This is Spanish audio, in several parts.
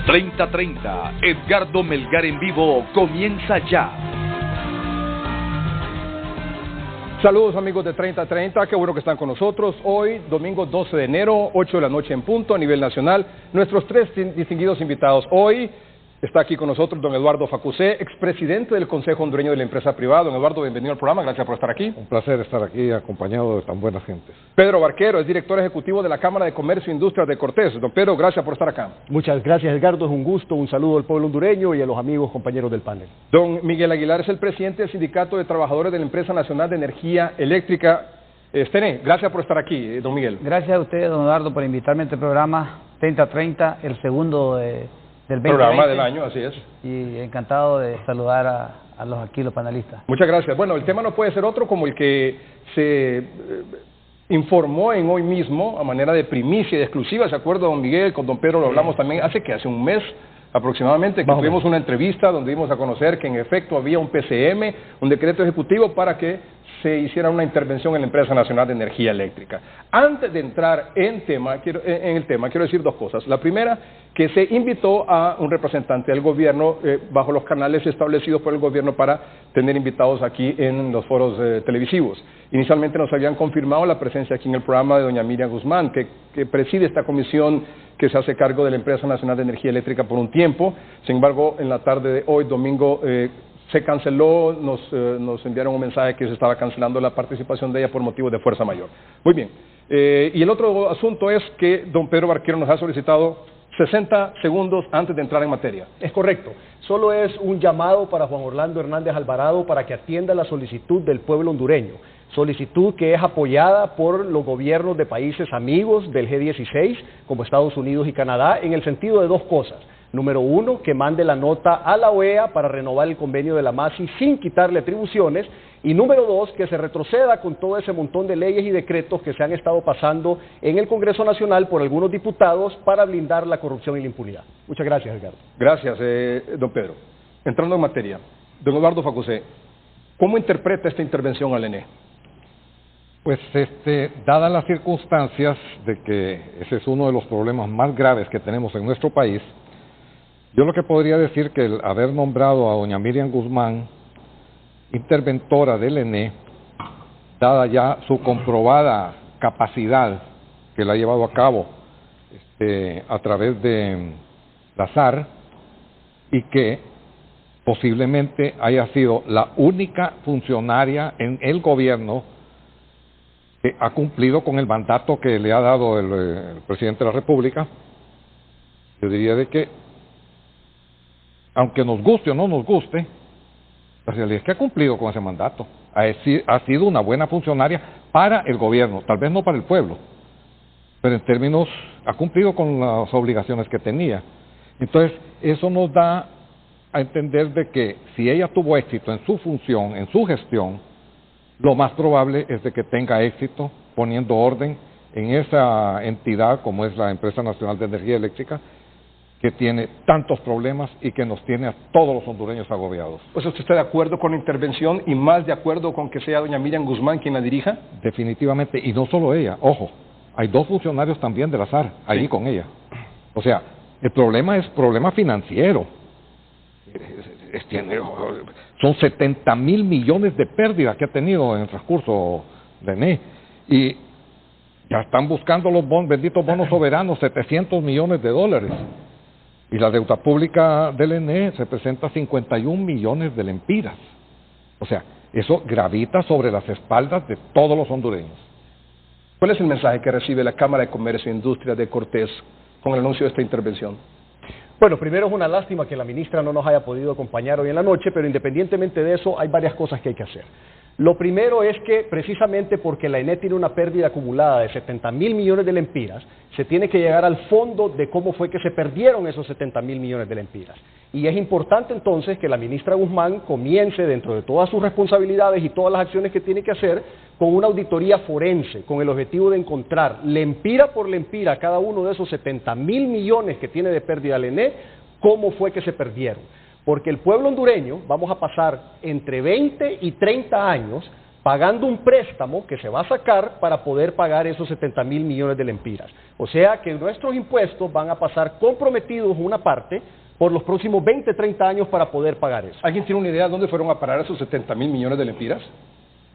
30:30, Edgardo Melgar en vivo comienza ya. Saludos amigos de 30:30, qué bueno que están con nosotros. Hoy, domingo 12 de enero, 8 de la noche en punto, a nivel nacional. Nuestros tres distinguidos invitados hoy. Está aquí con nosotros don Eduardo Facusé, expresidente del Consejo Hondureño de la Empresa Privada. Don Eduardo, bienvenido al programa, gracias por estar aquí. Un placer estar aquí acompañado de tan buenas gentes. Pedro Barquero es director ejecutivo de la Cámara de Comercio e Industrias de Cortés. Don Pedro, gracias por estar acá. Muchas gracias, Edgardo, es un gusto, un saludo al pueblo hondureño y a los amigos compañeros del panel. Don Miguel Aguilar es el presidente del Sindicato de Trabajadores de la Empresa Nacional de Energía Eléctrica. Gracias por estar aquí, don Miguel. Gracias a usted, don Eduardo, por invitarme a este programa 30:30, el segundo del 2020. Programa del año, así es. Y encantado de saludar a los panelistas. Muchas gracias. Bueno, el tema no puede ser otro como el que se informó en hoy mismo, a manera de primicia y de exclusiva. ¿Se acuerda, don Miguel? Con don Pedro lo hablamos también hace un mes aproximadamente, que tuvimos una entrevista donde dimos a conocer que en efecto había un PCM, un decreto ejecutivo para que se hiciera una intervención en la Empresa Nacional de Energía Eléctrica. Antes de entrar en el tema, quiero decir dos cosas. La primera, que se invitó a un representante del gobierno bajo los canales establecidos por el gobierno para tener invitados aquí en los foros televisivos. Inicialmente nos habían confirmado la presencia aquí en el programa de doña Miriam Guzmán, que preside esta comisión que se hace cargo de la Empresa Nacional de Energía Eléctrica por un tiempo. Sin embargo, en la tarde de hoy, domingo, se canceló, nos enviaron un mensaje que se estaba cancelando la participación de ella por motivos de fuerza mayor. Muy bien. Y el otro asunto es que don Pedro Barquero nos ha solicitado 60 segundos antes de entrar en materia. Es correcto. Solo es un llamado para Juan Orlando Hernández Alvarado para que atienda la solicitud del pueblo hondureño. Solicitud que es apoyada por los gobiernos de países amigos del G16, como Estados Unidos y Canadá, en el sentido de dos cosas. Número uno, que mande la nota a la OEA para renovar el convenio de la MASI sin quitarle atribuciones. Y número dos, que se retroceda con todo ese montón de leyes y decretos que se han estado pasando en el Congreso Nacional por algunos diputados para blindar la corrupción y la impunidad. Muchas gracias, Edgardo. Gracias, don Pedro. Entrando en materia, don Eduardo Facusé, ¿cómo interpreta esta intervención al ENE? Pues dadas las circunstancias de que ese es uno de los problemas más graves que tenemos en nuestro país, yo lo que podría decir que el haber nombrado a doña Miriam Guzmán interventora del ENE, dada ya su comprobada capacidad que la ha llevado a cabo a través de la SAR, y que posiblemente haya sido la única funcionaria en el gobierno que ha cumplido con el mandato que le ha dado el presidente de la República. Yo diría de que, aunque nos guste o no nos guste, la realidad es que ha cumplido con ese mandato. Ha sido una buena funcionaria para el gobierno, tal vez no para el pueblo, pero en términos, ha cumplido con las obligaciones que tenía. Entonces, eso nos da a entender de que si ella tuvo éxito en su función, en su gestión, lo más probable es de que tenga éxito poniendo orden en esa entidad como es la Empresa Nacional de Energía Eléctrica, que tiene tantos problemas y que nos tiene a todos los hondureños agobiados. Pues ¿usted está de acuerdo con la intervención y más de acuerdo con que sea doña Miriam Guzmán quien la dirija? Definitivamente, y no solo ella, ojo, hay dos funcionarios también de la SAR allí con ella. O sea, el problema es problema financiero. Son 70,000 millones de pérdidas que ha tenido en el transcurso de ENE, y ya están buscando los benditos bonos soberanos, 700 millones de dólares. Y la deuda pública del ENE representa 51 millones de lempiras. O sea, eso gravita sobre las espaldas de todos los hondureños. ¿Cuál es el mensaje que recibe la Cámara de Comercio e Industria de Cortés con el anuncio de esta intervención? Bueno, primero es una lástima que la ministra no nos haya podido acompañar hoy en la noche, pero independientemente de eso hay varias cosas que hay que hacer. Lo primero es que precisamente porque la ENE tiene una pérdida acumulada de 70,000 millones de lempiras, se tiene que llegar al fondo de cómo fue que se perdieron esos 70,000 millones de lempiras. Y es importante entonces que la ministra Guzmán comience dentro de todas sus responsabilidades y todas las acciones que tiene que hacer con una auditoría forense, con el objetivo de encontrar lempira por lempira cada uno de esos 70,000 millones que tiene de pérdida la ENE, cómo fue que se perdieron. Porque el pueblo hondureño vamos a pasar entre 20 y 30 años pagando un préstamo que se va a sacar para poder pagar esos 70.000 millones de lempiras. O sea que nuestros impuestos van a pasar comprometidos una parte por los próximos 20, 30 años para poder pagar eso. ¿Alguien tiene una idea de dónde fueron a parar esos 70.000 millones de lempiras?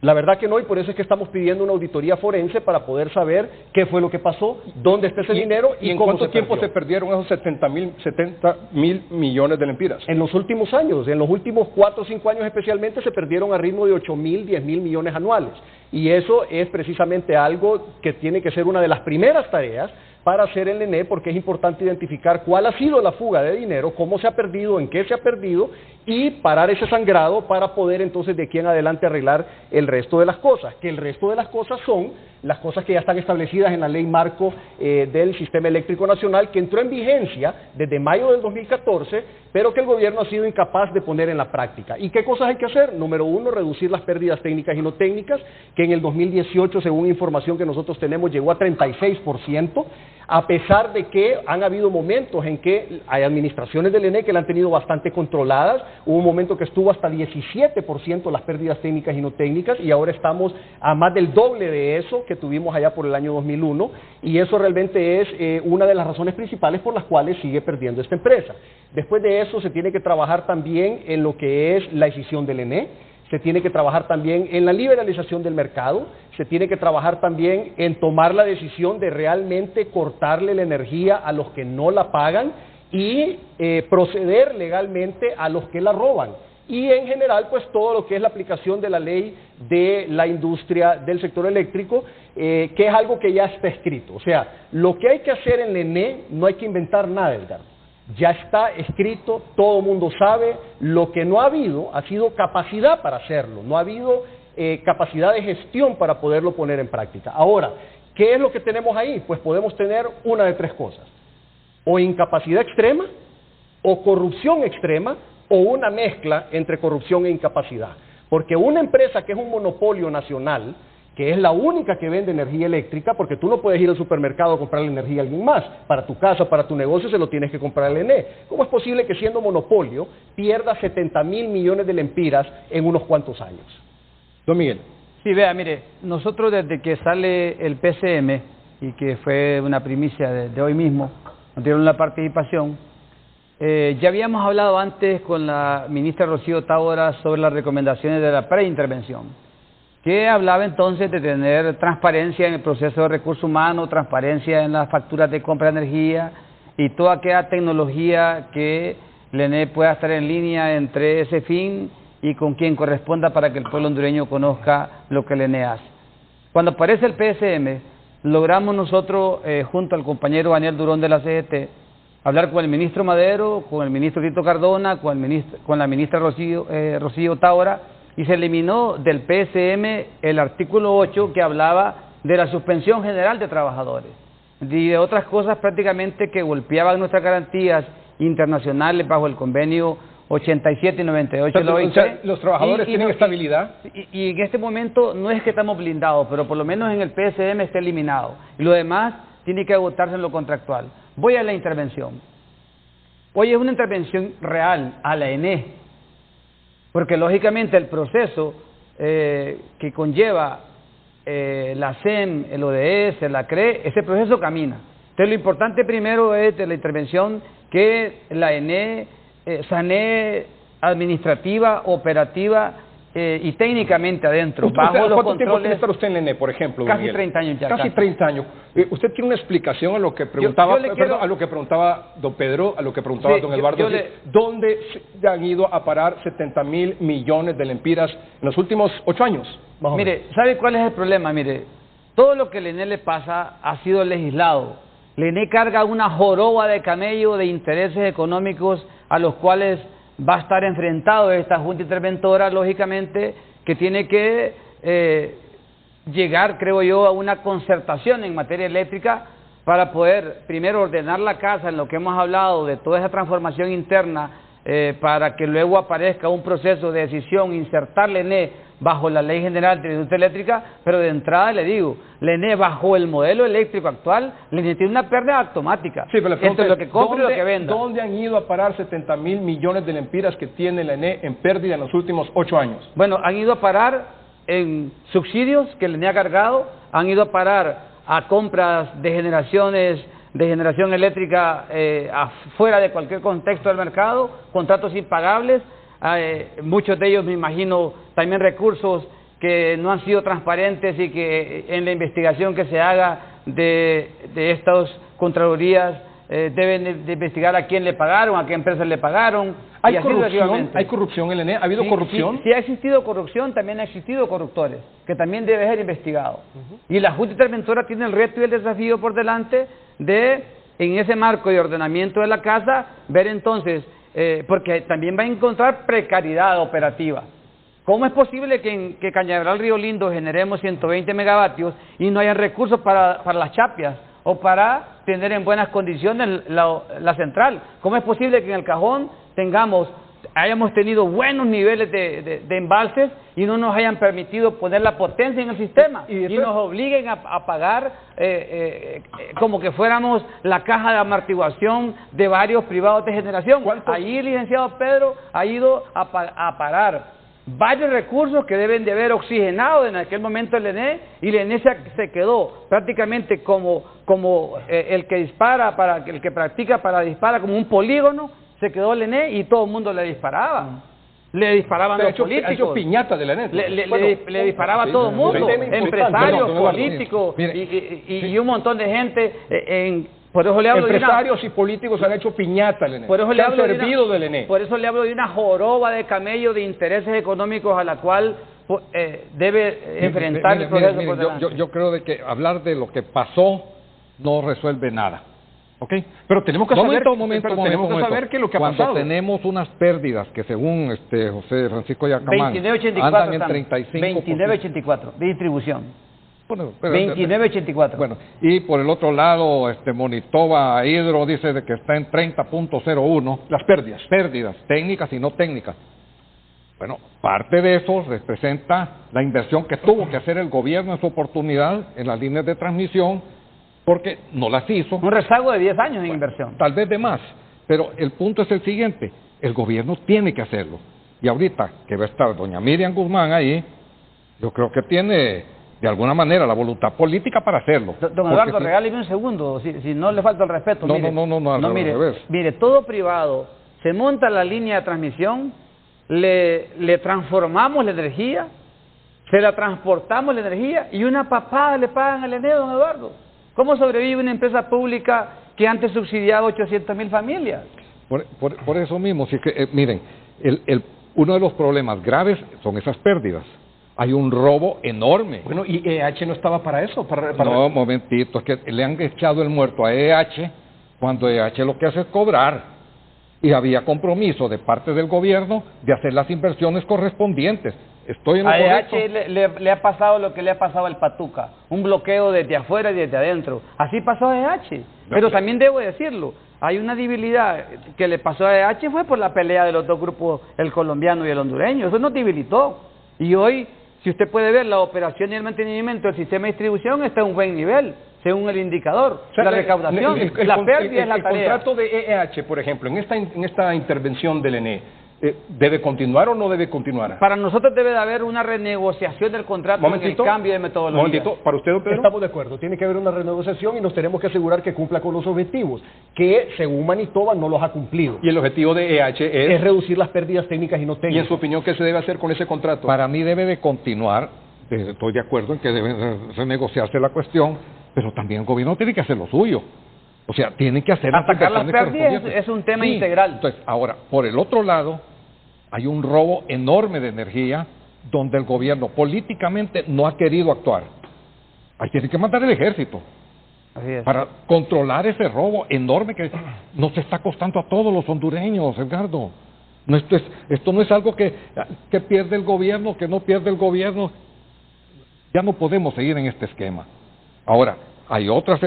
La verdad que no, y por eso es que estamos pidiendo una auditoría forense para poder saber qué fue lo que pasó, dónde está ese dinero y en cómo cuánto tiempo se perdió. perdieron esos 70.000 millones de lempiras. En los últimos años, en los últimos 4 o 5 años especialmente, se perdieron a ritmo de 8.000, 10.000 millones anuales. Y eso es precisamente algo que tiene que ser una de las primeras tareas para hacer el ENE, porque es importante identificar cuál ha sido la fuga de dinero, cómo se ha perdido, en qué se ha perdido, y parar ese sangrado para poder entonces de aquí en adelante arreglar el resto de las cosas, que el resto de las cosas son las cosas que ya están establecidas en la ley marco del Sistema Eléctrico Nacional, que entró en vigencia desde mayo del 2014, pero que el gobierno ha sido incapaz de poner en la práctica. ¿Y qué cosas hay que hacer? Número 1, reducir las pérdidas técnicas y no técnicas, que en el 2018, según información que nosotros tenemos, llegó a 36%, a pesar de que han habido momentos en que hay administraciones del ENE que la han tenido bastante controladas. Hubo un momento que estuvo hasta 17% las pérdidas técnicas y no técnicas, y ahora estamos a más del doble de eso que tuvimos allá por el año 2001, y eso realmente es una de las razones principales por las cuales sigue perdiendo esta empresa. Después de eso se tiene que trabajar también en lo que es la decisión del ENE, se tiene que trabajar también en la liberalización del mercado, se tiene que trabajar también en tomar la decisión de realmente cortarle la energía a los que no la pagan y proceder legalmente a los que la roban. Y en general, pues todo lo que es la aplicación de la ley de la industria del sector eléctrico, que es algo que ya está escrito. O sea, lo que hay que hacer en el ENE no hay que inventar nada, Edgardo. Ya está escrito, todo el mundo sabe. Lo que no ha habido ha sido capacidad para hacerlo, no ha habido capacidad de gestión para poderlo poner en práctica. Ahora, ¿qué es lo que tenemos ahí? Pues podemos tener una de 3 cosas: o incapacidad extrema, o corrupción extrema, o una mezcla entre corrupción e incapacidad. Porque una empresa que es un monopolio nacional, que es la única que vende energía eléctrica, porque tú no puedes ir al supermercado a comprarle energía a alguien más, para tu casa, para tu negocio se lo tienes que comprar al ENE. ¿Cómo es posible que siendo monopolio pierda 70.000 millones de lempiras en unos cuantos años? Don Miguel. Sí, vea, mire, nosotros desde que sale el PCM, y que fue una primicia de hoy mismo, nos dieron la participación, ya habíamos hablado antes con la ministra Rocío Tábora sobre las recomendaciones de la preintervención, que hablaba entonces de tener transparencia en el proceso de recursos humanos, transparencia en las facturas de compra de energía y toda aquella tecnología que el ENE pueda estar en línea entre ese fin y con quien corresponda para que el pueblo hondureño conozca lo que el ENE hace. Cuando aparece el PSM, logramos nosotros, junto al compañero Daniel Durón de la CGT, hablar con el ministro Madero, con el ministro Tito Cardona, con la ministra Rocío Tábora, y se eliminó del PSM el artículo 8 que hablaba de la suspensión general de trabajadores y de otras cosas prácticamente que golpeaban nuestras garantías internacionales bajo el convenio 87 y 98 de la OIT. O sea, los trabajadores tienen estabilidad. Y en este momento no es que estamos blindados, pero por lo menos en el PSM está eliminado. Y lo demás tiene que agotarse en lo contractual. Voy a la intervención. Hoy es una intervención real a la ENE, porque lógicamente el proceso que conlleva la SEM, el ODS, la CRE, ese proceso camina. Entonces lo importante primero es de la intervención que la ENE sanee administrativa, operativa y técnicamente adentro, bajo los ¿Cuánto tiempo tiene controles. estar usted en el ENE, por ejemplo? Casi Miguel? 30 años ya. Casi 30 años. ¿Usted tiene una explicación a lo que preguntaba, a lo que preguntaba don Pedro, a lo que preguntaba don Eduardo? ¿Dónde se han ido a parar 70.000 millones de lempiras en los últimos 8 años? Mire, ¿sabe cuál es el problema? Mire, todo lo que al ENE le pasa ha sido legislado. El ENE carga una joroba de camello de intereses económicos a los cuales va a estar enfrentado esta Junta Interventora, lógicamente, que tiene que llegar, creo yo, a una concertación en materia eléctrica para poder primero ordenar la casa en lo que hemos hablado de toda esa transformación interna, para que luego aparezca un proceso de decisión, insertar la ENE bajo la Ley General de la Industria Eléctrica, pero de entrada le digo, la ENE bajo el modelo eléctrico actual, la ENE tiene una pérdida automática, sí, pero entre lo que compra y lo que venda. ¿Dónde han ido a parar 70.000 millones de lempiras que tiene la ENE en pérdida en los últimos 8 años? Bueno, han ido a parar en subsidios que el ENE ha cargado, han ido a parar a compras de generación eléctrica fuera de cualquier contexto del mercado, contratos impagables, muchos de ellos me imagino también recursos que no han sido transparentes y que en la investigación que se haga de estas contralorías deben de investigar a quién le pagaron, a qué empresas le pagaron. ¿Hay corrupción en el ENE? ¿Ha habido corrupción? Sí, ha existido corrupción, también ha existido corruptores, que también debe ser investigado. Y la Junta Interventora tiene el reto y el desafío por delante de, en ese marco de ordenamiento de la casa, ver entonces, porque también va a encontrar precariedad operativa. ¿Cómo es posible que en Cañaveral Río Lindo generemos 120 megavatios y no haya recursos para las chapias o para tener en buenas condiciones la central? ¿Cómo es posible que en el Cajón hayamos tenido buenos niveles de embalses y no nos hayan permitido poner la potencia en el sistema y nos obliguen a pagar como que fuéramos la caja de amortiguación de varios privados de generación? Allí el licenciado Pedro ha ido a parar varios recursos que deben de haber oxigenado en aquel momento el ENE, y el ENE se quedó prácticamente como el que dispara, el que practica para disparar como un polígono. Se quedó el ENE y todo el mundo le disparaba. Le disparaban los políticos. Ha hecho piñata de la ENE. Le disparaba a todo el mundo, empresarios, políticos y un montón de gente. Por eso le hablo empresarios y políticos han hecho piñata del ENE. Por eso le hablo del ENE. Por eso le hablo de una joroba de camello de intereses económicos a la cual debe enfrentar el proceso por delante. Yo creo de que hablar de lo que pasó no resuelve nada. ¿Ok? Pero tenemos que saber qué es lo que ha pasado. Cuando tenemos unas pérdidas que según José Francisco Yacamán andan en 35%. 29.84 de distribución. Bueno, 29.84. Bueno, y por el otro lado, Monitova Hidro dice de que está en 30.01. Las pérdidas. Pérdidas, técnicas y no técnicas. Bueno, parte de eso representa la inversión que tuvo que hacer el gobierno en su oportunidad en las líneas de transmisión, porque no las hizo. Un rezago de 10 años en inversión. Tal vez de más, pero el punto es el siguiente, el gobierno tiene que hacerlo. Y ahorita que va a estar doña Miriam Guzmán ahí, yo creo que tiene de alguna manera la voluntad política para hacerlo. Don Eduardo, regáleme un segundo, si no le falta el respeto. No, mire, todo privado se monta la línea de transmisión, le transformamos la energía, se la transportamos la energía y una papada le pagan al ENE, don Eduardo. ¿Cómo sobrevive una empresa pública que antes subsidiaba 800.000 familias? Por eso mismo, si es que, miren, uno de los problemas graves son esas pérdidas. Hay un robo enorme. Bueno, ¿y EH no estaba para eso? No, momentito, es que le han echado el muerto a EH cuando EH lo que hace es cobrar. Y había compromiso de parte del gobierno de hacer las inversiones correspondientes. Estoy en lo correcto. A EH le ha pasado lo que le ha pasado al Patuca, un bloqueo desde afuera y desde adentro. Así pasó a EH. Pero también debo decirlo, hay una debilidad que le pasó a EH fue por la pelea de los dos grupos, el colombiano y el hondureño. Eso nos debilitó. Y hoy, si usted puede ver, la operación y el mantenimiento del sistema de distribución está en un buen nivel, según el indicador. O sea, la recaudación, la pérdida es la tarea. El contrato de EH, por ejemplo, en esta intervención del ENE, ¿debe continuar o no debe continuar? Para nosotros debe de haber una renegociación del contrato en el cambio de metodología. Momentito, ¿para usted, Pedro? Estamos de acuerdo, tiene que haber una renegociación y nos tenemos que asegurar que cumpla con los objetivos, que según Manitoba no los ha cumplido. Y el objetivo de EH es reducir las pérdidas técnicas y no técnicas. ¿Y en su opinión qué se debe hacer con ese contrato? Para mí debe de continuar, estoy de acuerdo en que debe renegociarse la cuestión, pero también el gobierno tiene que hacer lo suyo. O sea, tiene que hacer atacar las pérdidas es un tema integral. Entonces, ahora, por el otro lado, hay un robo enorme de energía donde el gobierno políticamente no ha querido actuar. Ahí tiene que mandar el ejército para controlar ese robo enorme que nos está costando a todos los hondureños, Edgardo. No, esto no es algo que pierde el gobierno, que no pierde el gobierno. Ya no podemos seguir en este esquema. Ahora, hay otras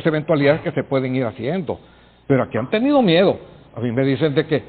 eventualidades que se pueden ir haciendo, pero aquí han tenido miedo. A mí me dicen de que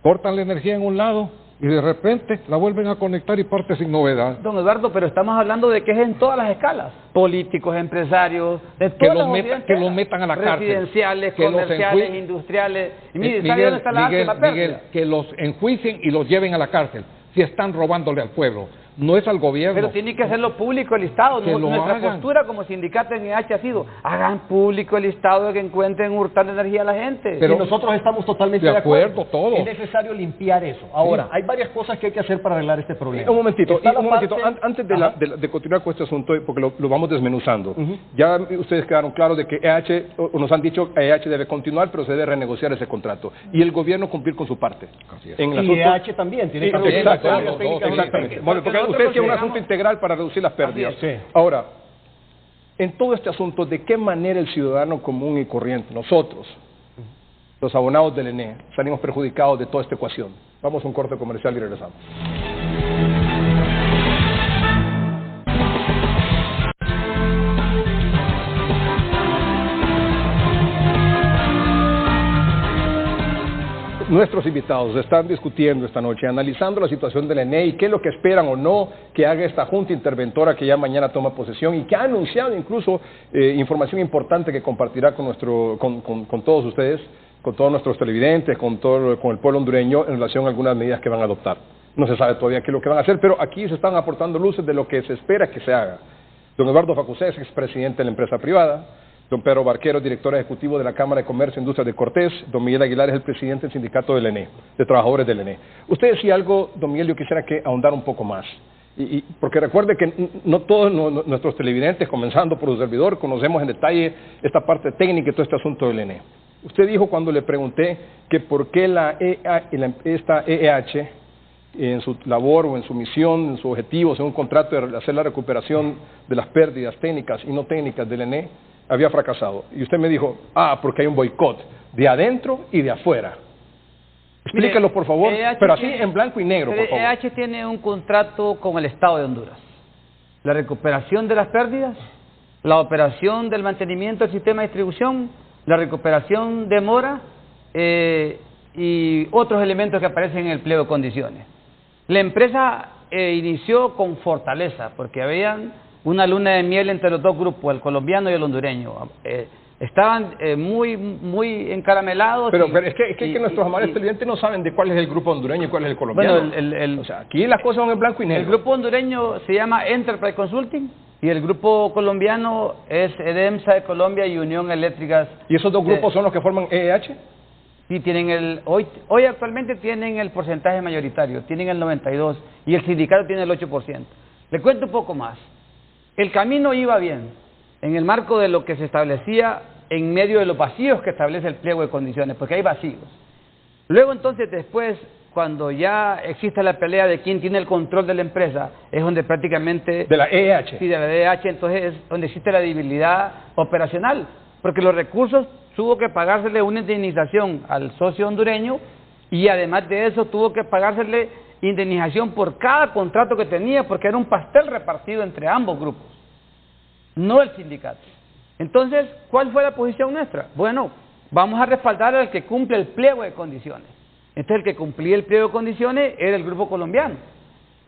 cortan la energía en un lado y de repente la vuelven a conectar y parte sin novedad. Don Eduardo, pero estamos hablando de que es en todas las escalas, políticos, empresarios, de todas que los metan a la cárcel, residenciales, comerciales, industriales. Y mire, ¿sabe dónde está la pérdida? Miguel, que los enjuicien y los lleven a la cárcel. si están robándole al pueblo. No es al gobierno. Pero tiene que hacerlo público el listado. Que lo Nuestra hagan. postura como sindicato en EH ha sido, hagan público el listado de que encuentren hurtando energía a la gente. Pero y nosotros estamos totalmente de acuerdo, todos. Es necesario limpiar eso. Ahora, hay varias cosas que hay que hacer para arreglar este problema. Un momentito, Está la parte- antes Ajá. de continuar con este asunto, porque lo vamos desmenuzando. Ya ustedes quedaron claros de que EH, o nos han dicho que EH debe continuar, pero se debe renegociar ese contrato. Y el gobierno cumplir con su parte. Así es. En el Y asunto- EH también tiene Sí, que reunir exacto, las áreas técnicas. exactamente. Bueno, porque Nosotros ustedes tienen un consideramos- asunto integral para reducir las pérdidas. Así es, sí. Ahora, en todo este asunto, ¿de qué manera el ciudadano común y corriente, nosotros, los abonados del ENE, salimos perjudicados de toda esta ecuación? Vamos a un corte comercial y regresamos. Nuestros invitados están discutiendo esta noche, analizando la situación del ENE y qué es lo que esperan o no que haga esta junta interventora que ya mañana toma posesión y que ha anunciado incluso información importante que compartirá con todos ustedes, con todos nuestros televidentes, con el pueblo hondureño en relación a algunas medidas que van a adoptar. No se sabe todavía qué es lo que van a hacer, pero aquí se están aportando luces de lo que se espera que se haga. Don Eduardo Facusés, expresidente de la empresa privada. Don Pedro Barquero, director ejecutivo de la Cámara de Comercio e Industria de Cortés. Don Miguel Aguilar es el presidente del sindicato del ENE, de trabajadores del ENE. Usted decía algo, don Miguel, yo quisiera que ahondar un poco más. Porque recuerde que no todos nuestros televidentes, comenzando por su servidor, conocemos en detalle esta parte técnica y todo este asunto del ENE. Usted dijo cuando le pregunté que por qué esta EH, en su labor o en su misión, en su objetivo, en un contrato de hacer la recuperación de las pérdidas técnicas y no técnicas del ENE, había fracasado. Y usted me dijo, porque hay un boicot de adentro y de afuera. Explíquelo, por favor, pero así en blanco y negro, por favor. EH tiene un contrato con el Estado de Honduras. La recuperación de las pérdidas, la operación del mantenimiento del sistema de distribución, la recuperación de mora y otros elementos que aparecen en el pliego de condiciones. La empresa inició con fortaleza, porque habían una luna de miel entre los dos grupos, el colombiano y el hondureño. Estaban muy encaramelados. Pero es que nuestros amables televidentes no saben de cuál es el grupo hondureño y cuál es el colombiano. Bueno, o sea, aquí las cosas son en blanco y negro. El grupo hondureño se llama Enterprise Consulting y el grupo colombiano es EDEMSA de Colombia y Unión Eléctricas. ¿Y esos dos grupos son los que forman EH? Sí, tienen hoy actualmente tienen el porcentaje mayoritario, tienen el 92% y el sindicato tiene el 8%. Le cuento un poco más. El camino iba bien, en el marco de lo que se establecía en medio de los vacíos que establece el pliego de condiciones, porque hay vacíos. Luego entonces después, cuando ya existe la pelea de quién tiene el control de la empresa, es donde prácticamente... De la EH. Sí, de la EH, entonces es donde existe la debilidad operacional, porque los recursos tuvo que pagársele una indemnización al socio hondureño y además de eso tuvo que pagársele indemnización por cada contrato que tenía, porque era un pastel repartido entre ambos grupos, no el sindicato. Entonces, ¿cuál fue la posición nuestra? Bueno, vamos a respaldar al que cumple el pliego de condiciones. Entonces, el que cumplía el pliego de condiciones era el grupo colombiano.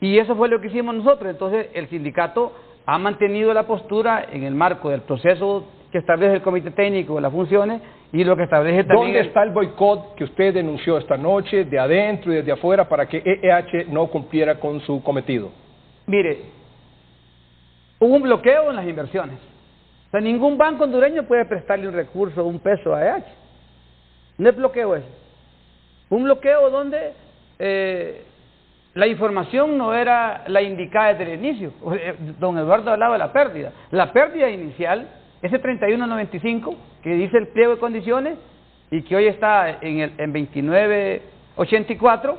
Y eso fue lo que hicimos nosotros. Entonces, el sindicato ha mantenido la postura en el marco del proceso que establece el comité técnico de las funciones y lo que establece también... ¿Dónde está el boicot que usted denunció esta noche, de adentro y desde afuera, para que EH no cumpliera con su cometido? Mire, hubo un bloqueo en las inversiones. O sea, ningún banco hondureño puede prestarle un recurso, un peso a EH. No es bloqueo ese. Un bloqueo donde la información no era la indicada desde el inicio. Don Eduardo hablaba de la pérdida. La pérdida inicial, ese 31.95 que dice el pliego de condiciones y que hoy está en 29.84,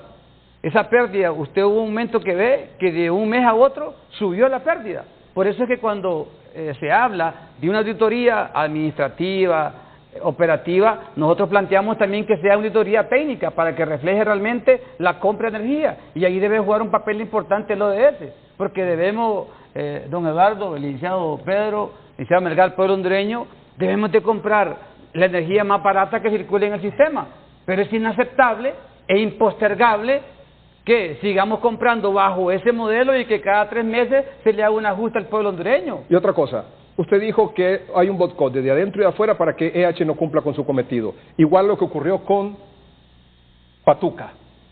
esa pérdida, usted hubo un momento que ve que de un mes a otro subió la pérdida. Por eso es que cuando se habla de una auditoría administrativa, operativa, nosotros planteamos también que sea auditoría técnica para que refleje realmente la compra de energía, y ahí debe jugar un papel importante el ODS, porque debemos, don Eduardo, el licenciado Pedro, el licenciado Melgar, pueblo hondureño, debemos de comprar la energía más barata que circule en el sistema, pero es inaceptable e impostergable que sigamos comprando bajo ese modelo y que cada 3 meses se le haga un ajuste al pueblo hondureño. Y otra cosa, usted dijo que hay un boicot desde adentro y de afuera para que EH no cumpla con su cometido. Igual lo que ocurrió con Patuca.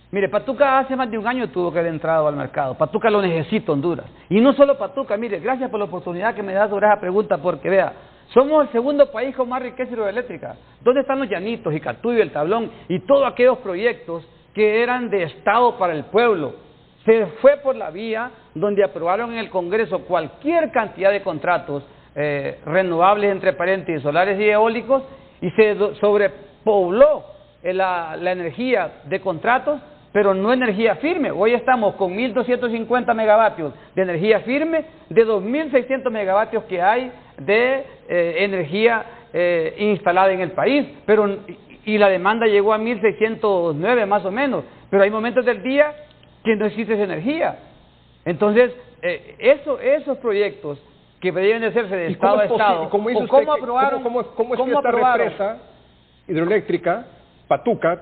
Mire, Patuca hace más de un año tuvo que haber entrado al mercado. Patuca lo necesita Honduras. Y no solo Patuca, mire, gracias por la oportunidad que me da sobre esa pregunta, porque vea, somos el segundo país con más riqueza hidroeléctrica. ¿Dónde están los Llanitos y Catuyo, el Tablón y todos aquellos proyectos que eran de Estado para el pueblo? Se fue por la vía donde aprobaron en el Congreso cualquier cantidad de contratos renovables, entre paréntesis, solares y eólicos, y se sobrepobló la energía de contratos, pero no energía firme. Hoy estamos con 1.250 megavatios de energía firme, de 2.600 megavatios que hay de energía instalada en el país, y la demanda llegó a 1.609 más o menos, pero hay momentos del día que no existe esa energía. Entonces, esos proyectos que deben de hacerse de Estado a Estado, ¿Cómo es que esta represa hidroeléctrica, Patuca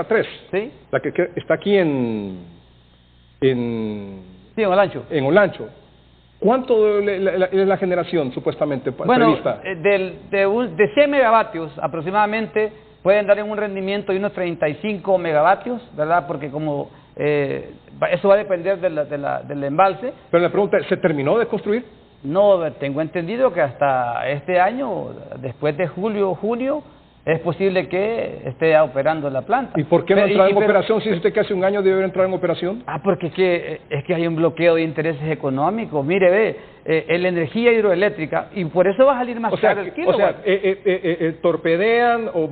3, ¿sí? La que está aquí Sí, en Olancho. En Olancho. ¿Cuánto es la generación supuestamente prevista? De 100 megavatios aproximadamente pueden dar en un rendimiento de unos 35 megavatios, ¿verdad? Porque como eso va a depender del embalse. Pero la pregunta es, ¿se terminó de construir? No, tengo entendido que hasta este año, después de junio, es posible que esté operando la planta. ¿Y por qué no entra en operación si usted que hace un año debe entrar en operación? Porque es que hay un bloqueo de intereses económicos. Mire, ve, la energía hidroeléctrica, y por eso va a salir más caro el kilowatt. O sea, torpedean o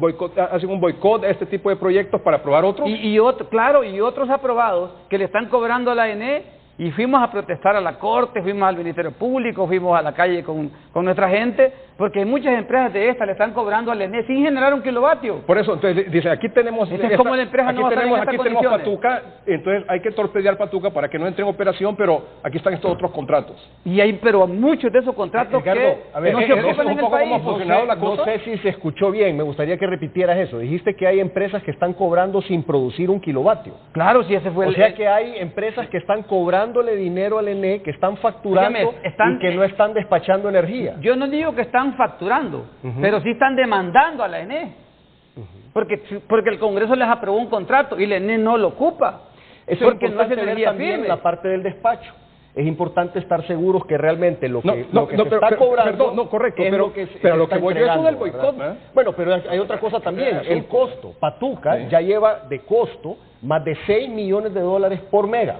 hacen un boicot a este tipo de proyectos para aprobar otros. Y otros aprobados que le están cobrando a la ANE. Y fuimos a protestar a la Corte, fuimos al Ministerio Público, fuimos a la calle con nuestra gente, porque muchas empresas de estas le están cobrando al ENE sin generar un kilovatio. Por eso, entonces, dice, aquí tenemos... ¿Cómo la empresa no va a estar en estas tenemos condiciones? Patuca, entonces hay que torpedear Patuca para que no entre en operación, pero aquí están estos otros contratos. Pero muchos de esos contratos Ricardo, que no se ocupan en el país. No sé si se escuchó bien, me gustaría que repitieras eso. Dijiste que hay empresas que están cobrando sin producir un kilovatio. Claro, si ese fue O sea que hay empresas que están cobrándole dinero al ENE, que están facturando y que no están despachando energía. Yo no digo que están facturando, pero sí están demandando a la ENE. Porque el Congreso les aprobó un contrato y la ENE no lo ocupa. Eso porque es importante ver también la parte del despacho. Es importante estar seguros que realmente lo que se está cobrando correcto, es pero, lo que se pero lo está que voy yo es eso del entregando, boicot. Bueno, pero hay otra cosa también, el costo. Patuca ya lleva de costo más de $6 millones por mega.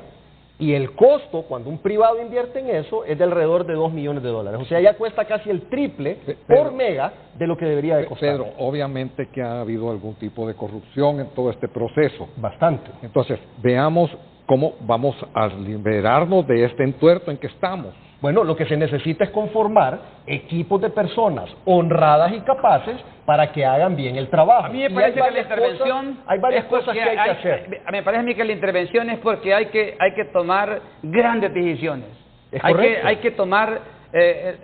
Y el costo, cuando un privado invierte en eso, es de alrededor de $2 millones. O sea, ya cuesta casi el triple por mega de lo que debería de costar. Pedro, obviamente que ha habido algún tipo de corrupción en todo este proceso. Bastante. Entonces, veamos cómo vamos a liberarnos de este entuerto en que estamos. Bueno, lo que se necesita es conformar equipos de personas honradas y capaces para que hagan bien el trabajo. A mí me parece que la intervención... Hay varias cosas que hay que hacer. Me parece a mí que la intervención es porque hay que tomar grandes decisiones. Hay que tomar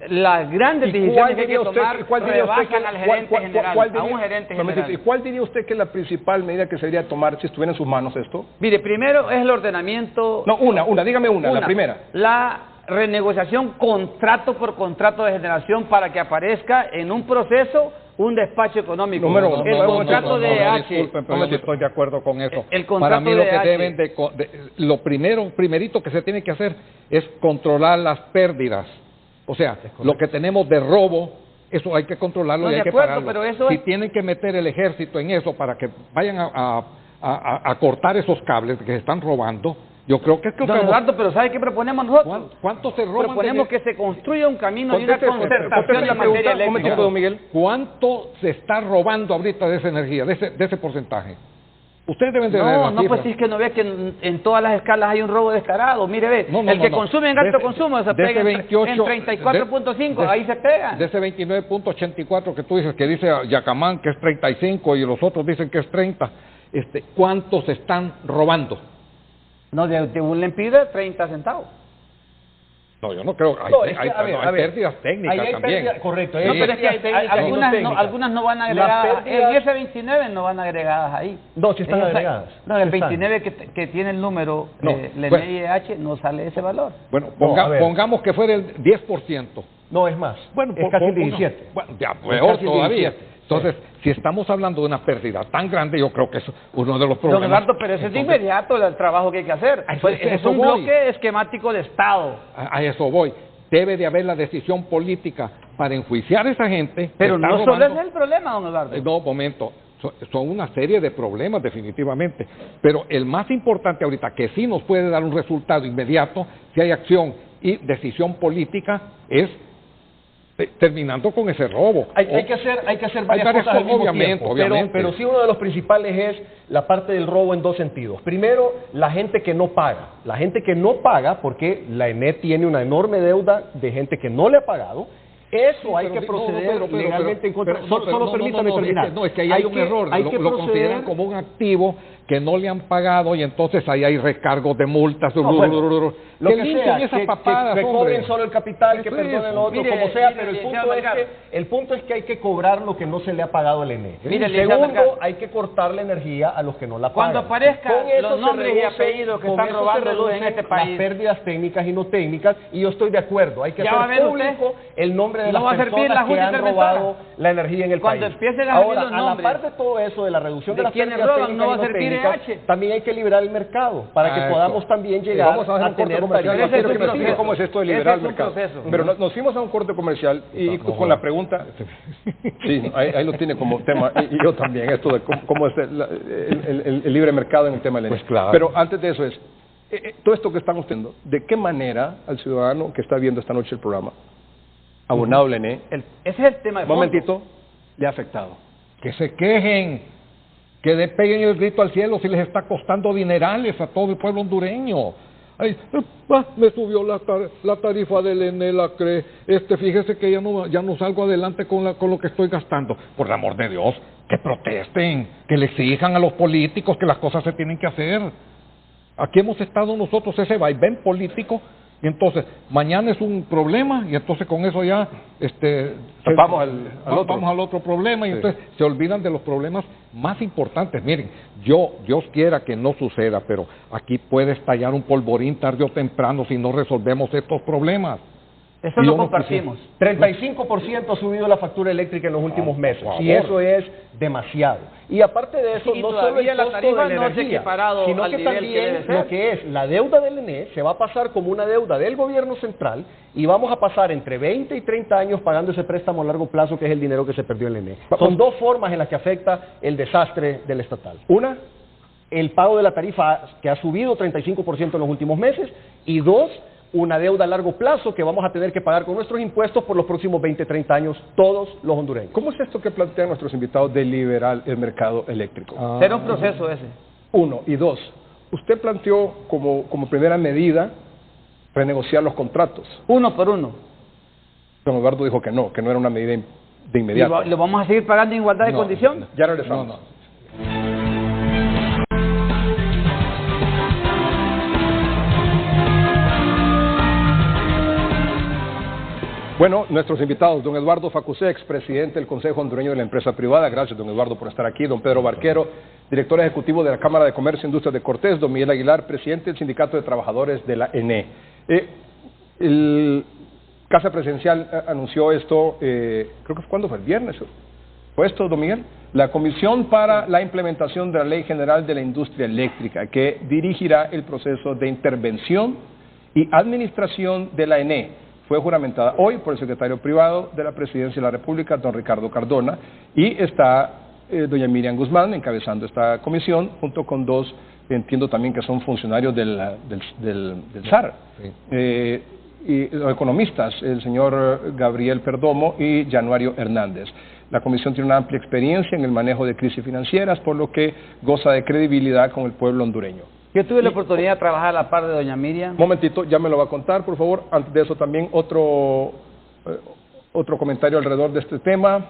las grandes decisiones que hay que tomar, rebajan al gerente general, a un gerente general. ¿Y cuál diría usted que es la principal medida que se debería tomar si estuviera en sus manos esto? Mire, primero es el ordenamiento... No, dígame la primera. La renegociación contrato por contrato de generación para que aparezca en un proceso un despacho económico. El contrato de H. Disculpen, pero no estoy de acuerdo con eso. El contrato para mí lo de que H. deben lo primerito que se tiene que hacer es controlar las pérdidas. O sea, lo que tenemos de robo, eso hay que controlarlo y hay que pagarlo. Pero eso si tienen que meter el ejército en eso para que vayan a cortar esos cables que se están robando, yo creo que... Don Eduardo, pero ¿sabe qué proponemos nosotros? ¿Cuánto se roban? Proponemos que se construya un camino y una concertación en materia eléctrica. Don Miguel. ¿Cuánto se está robando ahorita de esa energía, de ese porcentaje? Ustedes deben de pues si es que no ve que en todas las escalas hay un robo descarado. Mire, ve, el que consume en alto consumo se pega en 34.5, ahí se pega. De ese 29.84 que tú dices, que dice Yacamán que es 35 y los otros dicen que es 30, ¿cuántos se están robando? No, de un lempido de 30 centavos. No, yo no creo. Hay pérdidas técnicas también. Correcto. No, pero es que algunas no van agregadas. En ese 29 no van agregadas ahí. No, si están agregadas. No, en el 29 que tiene el número, la NIH, no sale ese valor. Bueno, pongamos que fuera el 10%. No, es más. Bueno, es casi el 17. Bueno, ya, peor todavía. Entonces, si estamos hablando de una pérdida tan grande, yo creo que es uno de los problemas. Don Eduardo, pero ese es de inmediato el trabajo que hay que hacer. Es un bloque esquemático de Estado. A eso voy. Debe de haber la decisión política para enjuiciar a esa gente. Pero no solo ese es el problema, don Eduardo. No, momento. Son una serie de problemas, definitivamente. Pero el más importante ahorita, que sí nos puede dar un resultado inmediato, si hay acción y decisión política, es terminando con ese robo. Hay que hacer varias cosas al mismo tiempo, obviamente. pero sí uno de los principales es la parte del robo en dos sentidos. Primero, la gente que no paga. La gente que no paga, porque la ENE tiene una enorme deuda de gente que no le ha pagado. Eso hay que proceder legalmente en contra. Solo permítame terminar. No, es que ahí hay un error. Lo consideran como un activo que no le han pagado y entonces ahí hay recargos de multas. Lo que sea, que cobren solo el capital, que perdonen lo otro, como sea, pero el punto es que hay que cobrar lo que no se le ha pagado al ENE. Segundo, hay que cortar la energía a los que no la pagan. Cuando aparezcan los nombres y apellidos que están robando luz en este país. Las pérdidas técnicas y no técnicas, y yo estoy de acuerdo. Hay que hacer público el nombre de las personas que han robado la energía en el país. Cuando empiecen a salir los nombres. Ahora, a la par de todo eso, de la reducción de las pérdidas técnicas no va a servir también hay que liberar el mercado para que podamos también llegar a tener tarifas. Quiero que me explique cómo es esto de liberar el mercado. Pero nos fuimos a un corte comercial y con la pregunta, sí, ahí lo tiene como tema, y yo también, esto de cómo es el libre mercado en el tema del ENE. Pues claro. Pero antes de eso es, todo esto que estamos viendo, ¿de qué manera al ciudadano que está viendo esta noche el programa, abonado al ENE, ese es el tema de fondo, momentito, le ha afectado? Que se quejen, que le peguen el grito al cielo si les está costando dinerales a todo el pueblo hondureño. Ay, me subió la tarifa del ENE, la CRE, fíjese que ya no salgo adelante con lo que estoy gastando. Por el amor de Dios, que protesten, que le exijan a los políticos que las cosas se tienen que hacer. Aquí hemos estado nosotros ese vaivén político, y entonces mañana es un problema, y entonces con eso ya vamos al otro problema, y entonces se olvidan de los problemas más importantes. Miren, Dios quiera que no suceda, pero aquí puede estallar un polvorín tarde o temprano si no resolvemos estos problemas. Eso lo compartimos. 35% ha subido la factura eléctrica en los últimos meses, y eso es demasiado. Y aparte de eso, no solo el costo de la energía, sino que también lo que es la deuda del ENE se va a pasar como una deuda del gobierno central, y vamos a pasar entre 20 y 30 años pagando ese préstamo a largo plazo, que es el dinero que se perdió en el ENE. Son dos formas en las que afecta el desastre del estatal. Una, el pago de la tarifa que ha subido 35% en los últimos meses, y dos, una deuda a largo plazo que vamos a tener que pagar con nuestros impuestos por los próximos 20, 30 años, todos los hondureños. ¿Cómo es esto que plantean nuestros invitados de liberar el mercado eléctrico? Será un proceso ese. Uno. Y dos, usted planteó como primera medida renegociar los contratos. Uno por uno. Don Eduardo dijo que no era una medida de inmediato. ¿Lo vamos a seguir pagando en igualdad de condición? Ya regresamos. No. Bueno, nuestros invitados, don Eduardo Facusé, expresidente del Consejo Hondureño de la Empresa Privada. Gracias, don Eduardo, por estar aquí. Don Pedro Barquero, director ejecutivo de la Cámara de Comercio e Industrias de Cortés. Don Miguel Aguilar, presidente del Sindicato de Trabajadores de la ENE. El Casa Presidencial anunció esto, creo que ¿cuándo fue? ¿El viernes? ¿Fue esto, don Miguel? La Comisión para la Implementación de la Ley General de la Industria Eléctrica, que dirigirá el proceso de intervención y administración de la ENE. Fue juramentada hoy por el secretario privado de la Presidencia de la República, don Ricardo Cardona, y está doña Miriam Guzmán encabezando esta comisión, junto con dos, entiendo también que son funcionarios del SAR, y los economistas, el señor Gabriel Perdomo y Januario Hernández. La comisión tiene una amplia experiencia en el manejo de crisis financieras, por lo que goza de credibilidad con el pueblo hondureño. Yo tuve la oportunidad de trabajar a la par de doña Miriam. Momentito, ya me lo va a contar, por favor. Antes de eso también otro comentario alrededor de este tema.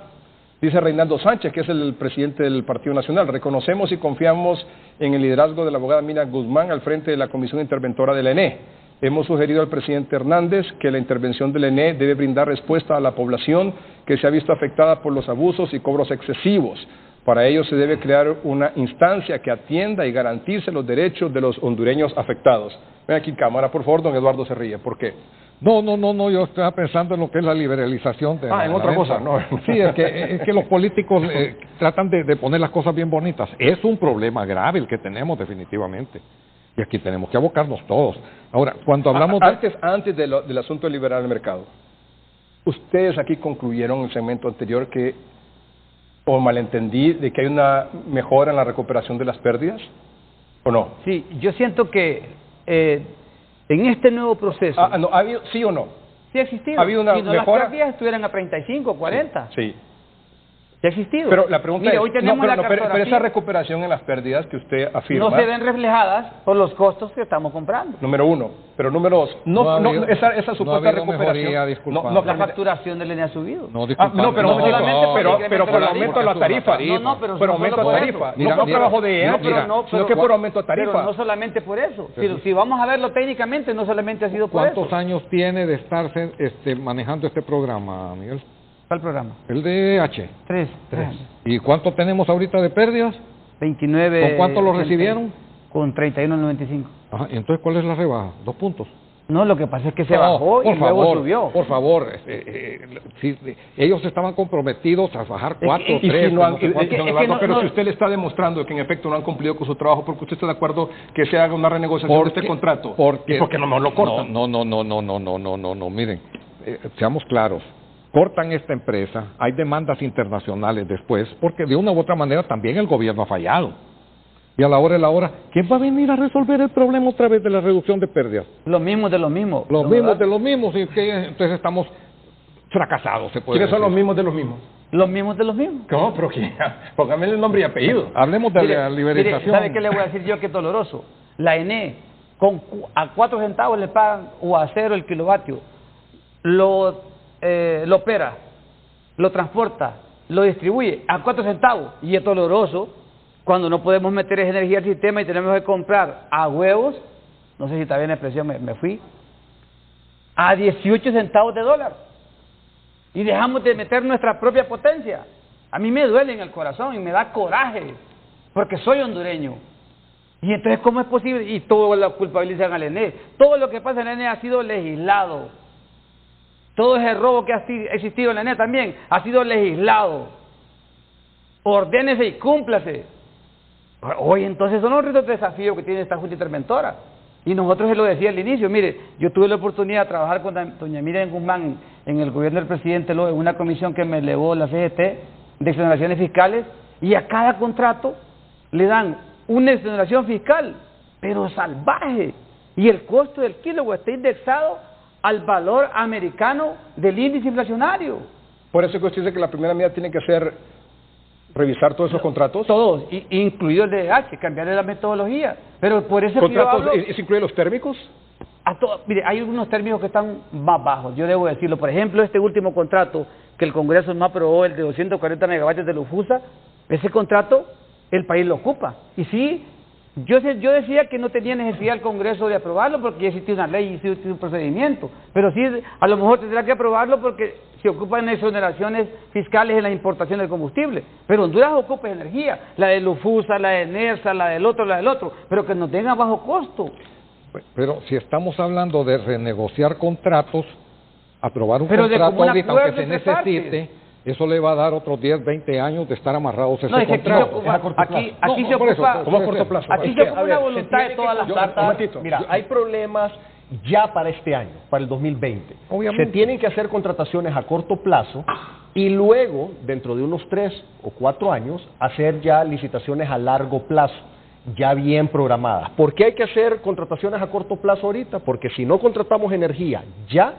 Dice Reinaldo Sánchez, que es el presidente del Partido Nacional: reconocemos y confiamos en el liderazgo de la abogada Miriam Guzmán al frente de la Comisión Interventora de la ENE. Hemos sugerido al presidente Hernández que la intervención de la ENE debe brindar respuesta a la población que se ha visto afectada por los abusos y cobros excesivos. Para ello se debe crear una instancia que atienda y garantice los derechos de los hondureños afectados. Ven aquí, cámara, por favor, don Eduardo se ríe. ¿Por qué? No, yo estaba pensando en lo que es la liberalización de en otra cosa, no. Sí, es que los políticos tratan de poner las cosas bien bonitas. Es un problema grave el que tenemos definitivamente. Y aquí tenemos que abocarnos todos. Ahora, cuando hablamos antes del asunto de liberar el mercado, ustedes aquí concluyeron en el segmento anterior que, o malentendí, de que hay una mejora en la recuperación de las pérdidas, ¿o no? Sí, yo siento que en este nuevo proceso... ¿Ha habido, sí o no? Sí ha existido. ¿Ha habido una si no, mejora? las pérdidas estuvieran a 35, 40. Sí. Sí ha existido. Pero la pregunta es, hoy tenemos pero esa recuperación en las pérdidas que usted afirma... no se ven reflejadas por los costos que estamos comprando. Número uno. Pero número dos, esa supuesta recuperación... La facturación de línea ha subido. Pero por el aumento de la tarifa. Por aumento de tarifa. No por trabajo de EH, sino que por aumento de tarifa. Pero no solamente por eso. Si vamos a verlo técnicamente, no solamente ha sido por eso. ¿Cuántos años tiene de estarse manejando este programa, Miguel? ¿Cuál programa? El de H. 3. ¿Y cuánto tenemos ahorita de pérdidas? 29. ¿Con cuánto lo recibieron? Con 31.95. Ajá, entonces ¿cuál es la rebaja? 2 puntos. No, lo que pasa es que se bajó y luego subió. Por favor, ellos estaban comprometidos a bajar 4, 3... Pero si usted le está demostrando que en efecto no han cumplido con su trabajo, porque usted está de acuerdo que se haga una renegociación de este contrato, porque no lo cortan. No, miren, seamos claros. Cortan esta empresa, hay demandas internacionales después, porque de una u otra manera también el gobierno ha fallado. Y a la hora de la hora, ¿quién va a venir a resolver el problema otra vez de la reducción de pérdidas? Los mismos de los mismos. Los mismos de los mismos, y que entonces estamos fracasados, se puede decir. ¿Quiénes son los mismos de los mismos? Los mismos de los mismos. ¿Cómo? Pero póngame el nombre y apellido. Hablemos de la liberación. Mire, ¿sabe qué le voy a decir yo que es doloroso? La ENE, a 4 centavos le pagan o a 0 el kilovatio. Lo opera, lo transporta, lo distribuye a 4 centavos y es doloroso cuando no podemos meter esa energía al sistema y tenemos que comprar a huevos, no sé si está bien la expresión, me fui, a 18 centavos de dólar y dejamos de meter nuestra propia potencia. A mí me duele en el corazón y me da coraje porque soy hondureño. Y entonces, ¿cómo es posible? Y todo lo culpabilizan al ENE. Todo lo que pasa en el ENE ha sido legislado. Todo ese robo que ha existido en la ENE también ha sido legislado. Ordénese y cúmplase. Hoy entonces son los retos de desafío que tiene esta Junta Interventora. Y nosotros se lo decía al inicio, mire, yo tuve la oportunidad de trabajar con doña Miriam Guzmán en el gobierno del presidente Lowe, en una comisión que me elevó la CGT de exoneraciones fiscales, y a cada contrato le dan una exoneración fiscal, pero salvaje. Y el costo del kilowatt está indexado al valor americano del índice inflacionario. Por eso que usted dice que la primera medida tiene que ser revisar todos esos contratos. Todos, incluido el de EH, cambiarle la metodología. Pero por eso ¿contratos, ¿eso incluye los térmicos? Mire, hay algunos térmicos que están más bajos, yo debo decirlo. Por ejemplo, este último contrato que el Congreso no aprobó, el de 240 megavatios de Lufusa, ese contrato el país lo ocupa. Y sí, yo decía que no tenía necesidad el Congreso de aprobarlo porque ya existía una ley y existía un procedimiento, pero sí, a lo mejor tendrá que aprobarlo porque se ocupan exoneraciones fiscales en la importación del combustible, pero Honduras ocupa energía, la de Lufusa, la de NERSA, la del otro, pero que nos tenga bajo costo. Pero si estamos hablando de renegociar contratos, aprobar un contrato ahorita, aunque se necesite, eso le va a dar otros 10, 20 años de estar amarrados a ese contrato. Aquí se ocupa, ¿cómo a corto plazo? Aquí se ocupa una voluntad de todas las partes. Mira, hay problemas ya para este año, para el 2020. Obviamente. Se tienen que hacer contrataciones a corto plazo y luego, dentro de unos 3 o 4 años, hacer ya licitaciones a largo plazo, ya bien programadas. ¿Por qué hay que hacer contrataciones a corto plazo ahorita? Porque si no contratamos energía ya,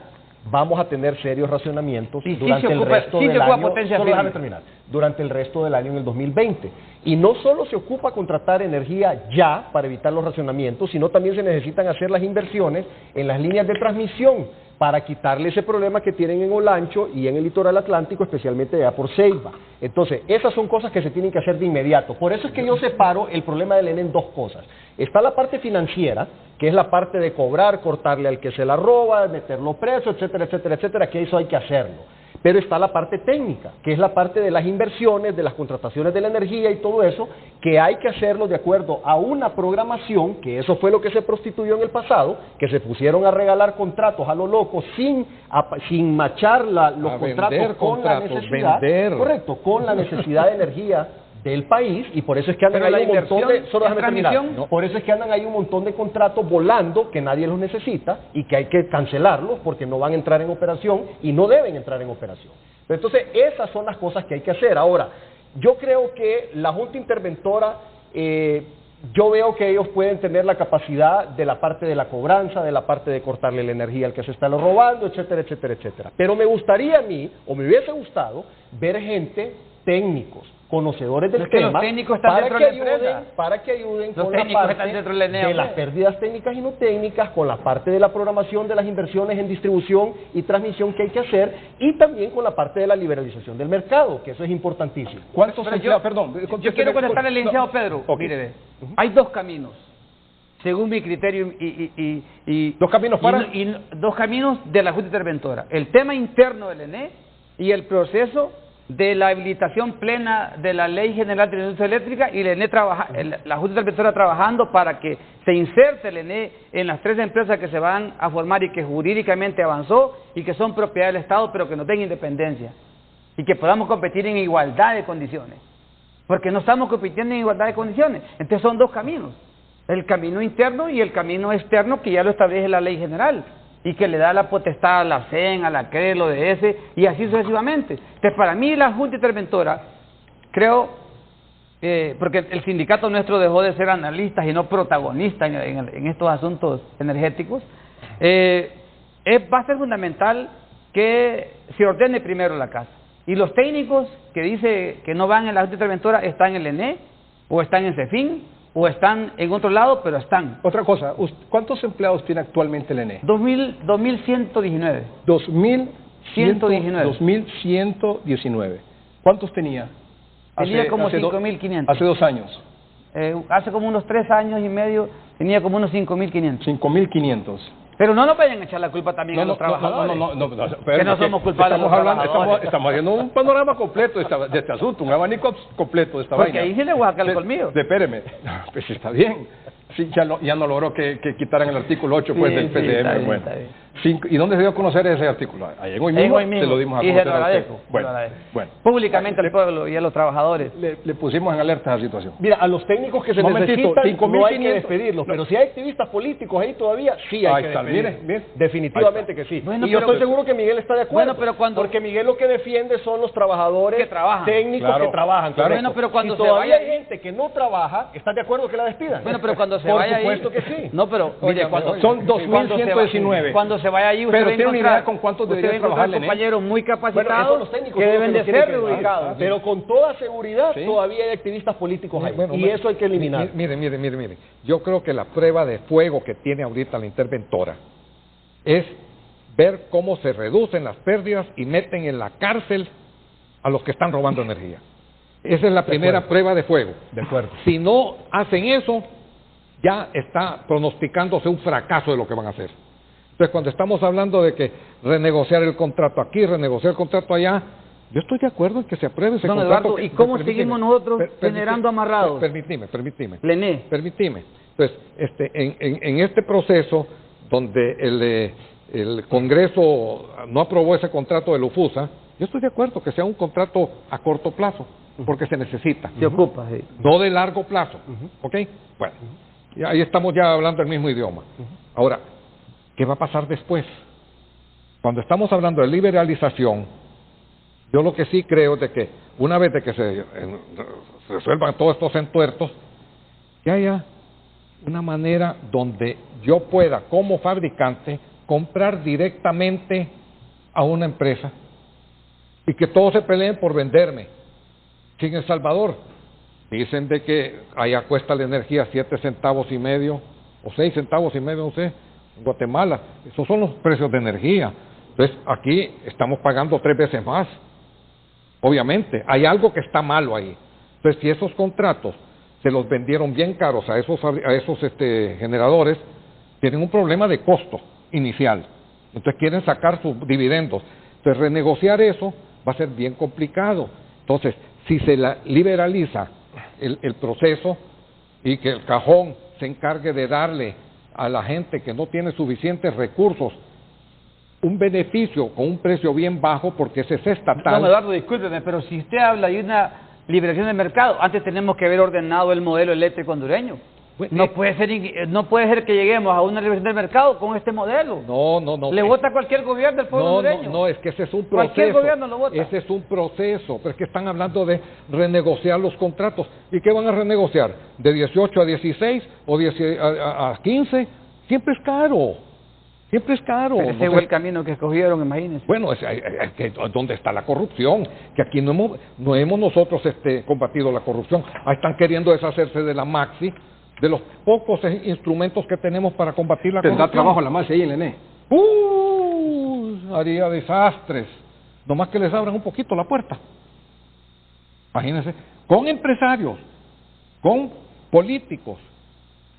vamos a tener serios racionamientos durante el resto del año. Solo déjame terminar. Durante el resto del año en el 2020. Y no solo se ocupa contratar energía ya para evitar los racionamientos, sino también se necesitan hacer las inversiones en las líneas de transmisión para quitarle ese problema que tienen en Olancho y en el litoral atlántico, especialmente allá por Ceiba. Entonces, esas son cosas que se tienen que hacer de inmediato. Por eso es que yo separo el problema del ENE en dos cosas. Está la parte financiera, que es la parte de cobrar, cortarle al que se la roba, meterlo preso, etcétera, etcétera, etcétera, que eso hay que hacerlo. Pero está la parte técnica, que es la parte de las inversiones, de las contrataciones de la energía y todo eso, que hay que hacerlo de acuerdo a una programación, que eso fue lo que se prostituyó en el pasado, que se pusieron a regalar contratos a lo loco sin machar los contratos con la necesidad, correcto, con la necesidad de energía del país, y por eso es que andan ahí un montón de, por eso es que andan ahí un montón de contratos volando que nadie los necesita y que hay que cancelarlos porque no van a entrar en operación y no deben entrar en operación. Pero entonces esas son las cosas que hay que hacer. Ahora, yo creo que la Junta Interventora, yo veo que ellos pueden tener la capacidad de la parte de la cobranza, de la parte de cortarle la energía al que se está robando, etcétera, etcétera, etcétera. Pero me gustaría a mí, o me hubiese gustado, ver gente, técnicos, conocedores del tema, para que ayuden con la parte de las pérdidas técnicas y no técnicas, con la parte de la programación de las inversiones en distribución y transmisión que hay que hacer, y también con la parte de la liberalización del mercado, que eso es importantísimo. ¿Cuántos empleados? Yo quiero contestarle al licenciado Pedro. Okay. Mire, hay dos caminos, según mi criterio, y ¿dos caminos para? Y dos caminos de la Junta Interventora. El tema interno del ENE y el proceso de la habilitación plena de la Ley General de Energía Eléctrica, y la Junta Interventora trabajando para que se inserte el ENE en las 3 empresas que se van a formar y que jurídicamente avanzó y que son propiedad del Estado, pero que no tengan independencia, y que podamos competir en igualdad de condiciones, porque no estamos compitiendo en igualdad de condiciones. Entonces son dos caminos, el camino interno y el camino externo, que ya lo establece la Ley General y que le da la potestad a la CEN, a la CRE, lo de ese, y así sucesivamente. Entonces, para mí la Junta Interventora, creo, porque el sindicato nuestro dejó de ser analistas y no protagonistas en estos asuntos energéticos, va a ser fundamental que se ordene primero la casa. Y los técnicos que dice que no van en la Junta Interventora están en el ENE, o están en CEFIN, o están en otro lado, pero están. Otra cosa, ¿cuántos empleados tiene actualmente el ENE? 2119. 2119. ¿Cuántos tenía? Tenía como 5.500. Hace 2 años. Hace como unos 3 años y medio tenía como unos 5.500. 5.500. Pero no nos vayan a echar la culpa también a los trabajadores. Que no somos culpables de los trabajadores. Estamos haciendo un panorama completo de este asunto, un abanico completo de esta vaina. Porque ahí sí le voy a sacar el colmillo. Espéreme, pues está bien. Sí, ya no logró que quitaran el artículo 8 pues, del PCM. Está bien, bueno. está bien. ¿Y dónde se dio a conocer ese artículo? Ahí en Hoy Mismo, se lo dimos a conocer. Y se lo agradezco. Bueno. Públicamente al pueblo y a los trabajadores. Le pusimos en alerta esa situación. Mira, a los técnicos que se necesitan no hay que despedirlos, pero si hay activistas políticos ahí todavía, sí hay que despedirlos. Mire. Definitivamente que sí. Bueno, y yo estoy seguro que Miguel está de acuerdo. Bueno, pero porque Miguel lo que defiende son los trabajadores que trabajan. técnicos que trabajan. Claro. Bueno, pero cuando si todavía hay gente que no trabaja, ¿estás de acuerdo que la despidan? Bueno, pero cuando se vaya ahí... Por supuesto que sí. No, pero mire, son 2.119. Cuando se vaya ahí, pero tiene una idea con cuántos debería trabajar el ENE. Compañeros muy capacitados los técnicos que deben de ser reubicados. Pero con toda seguridad todavía hay activistas políticos ahí. Y eso hay que eliminar. Mire. Yo creo que la prueba de fuego que tiene ahorita la interventora es ver cómo se reducen las pérdidas y meten en la cárcel a los que están robando energía. Esa es la primera prueba de fuego. De acuerdo. Si no hacen eso, ya está pronosticándose un fracaso de lo que van a hacer. Entonces, cuando estamos hablando de que renegociar el contrato aquí, renegociar el contrato allá, yo estoy de acuerdo en que se apruebe ese contrato. Eduardo, ¿y cómo seguimos nosotros generando amarrados? Permitime. Lené. Permitime. Entonces, en este proceso donde el Congreso no aprobó ese contrato de Lufusa, yo estoy de acuerdo que sea un contrato a corto plazo, porque se necesita. Se ocupa, sí. No de largo plazo, ¿ok? Bueno, y ahí estamos ya hablando el mismo idioma. Ahora, ¿qué va a pasar después? Cuando estamos hablando de liberalización, yo lo que sí creo es de que una vez de que se resuelvan todos estos entuertos, que haya una manera donde yo pueda, como fabricante, comprar directamente a una empresa y que todos se peleen por venderme. Si en El Salvador dicen de que allá cuesta la energía 7 centavos y medio o 6 centavos y medio, no sé, en Guatemala, esos son los precios de energía. Entonces aquí estamos pagando 3 veces más. Obviamente, hay algo que está malo ahí. Entonces, si esos contratos se los vendieron bien caros a esos generadores, tienen un problema de costo inicial. Entonces quieren sacar sus dividendos. Entonces, renegociar eso va a ser bien complicado. Entonces, si se liberaliza el proceso y que el cajón se encargue de darle a la gente que no tiene suficientes recursos un beneficio con un precio bien bajo, porque ese es estatal. No, Eduardo, discúlpeme, pero si usted habla de una liberación del mercado, antes tenemos que haber ordenado el modelo eléctrico hondureño. No puede ser que lleguemos a una liberación del mercado con este modelo. No. Le vota cualquier gobierno del pueblo hondureño. No, es que ese es un proceso. Cualquier gobierno lo vota. Ese es un proceso, pero es que están hablando de renegociar los contratos. ¿Y qué van a renegociar? ¿De 18 a 16 o a 15? Siempre es caro. Siempre es caro. Pero ese fue el camino que escogieron, imagínense. Bueno, ¿dónde está la corrupción? Que aquí no hemos nosotros combatido la corrupción. Ahí están queriendo deshacerse de la Maxi, de los pocos instrumentos que tenemos para combatir la corrupción. ¿Tendrá trabajo la Maxi ahí en el ENE? Haría desastres. Nomás que les abran un poquito la puerta. Imagínense, con empresarios, con políticos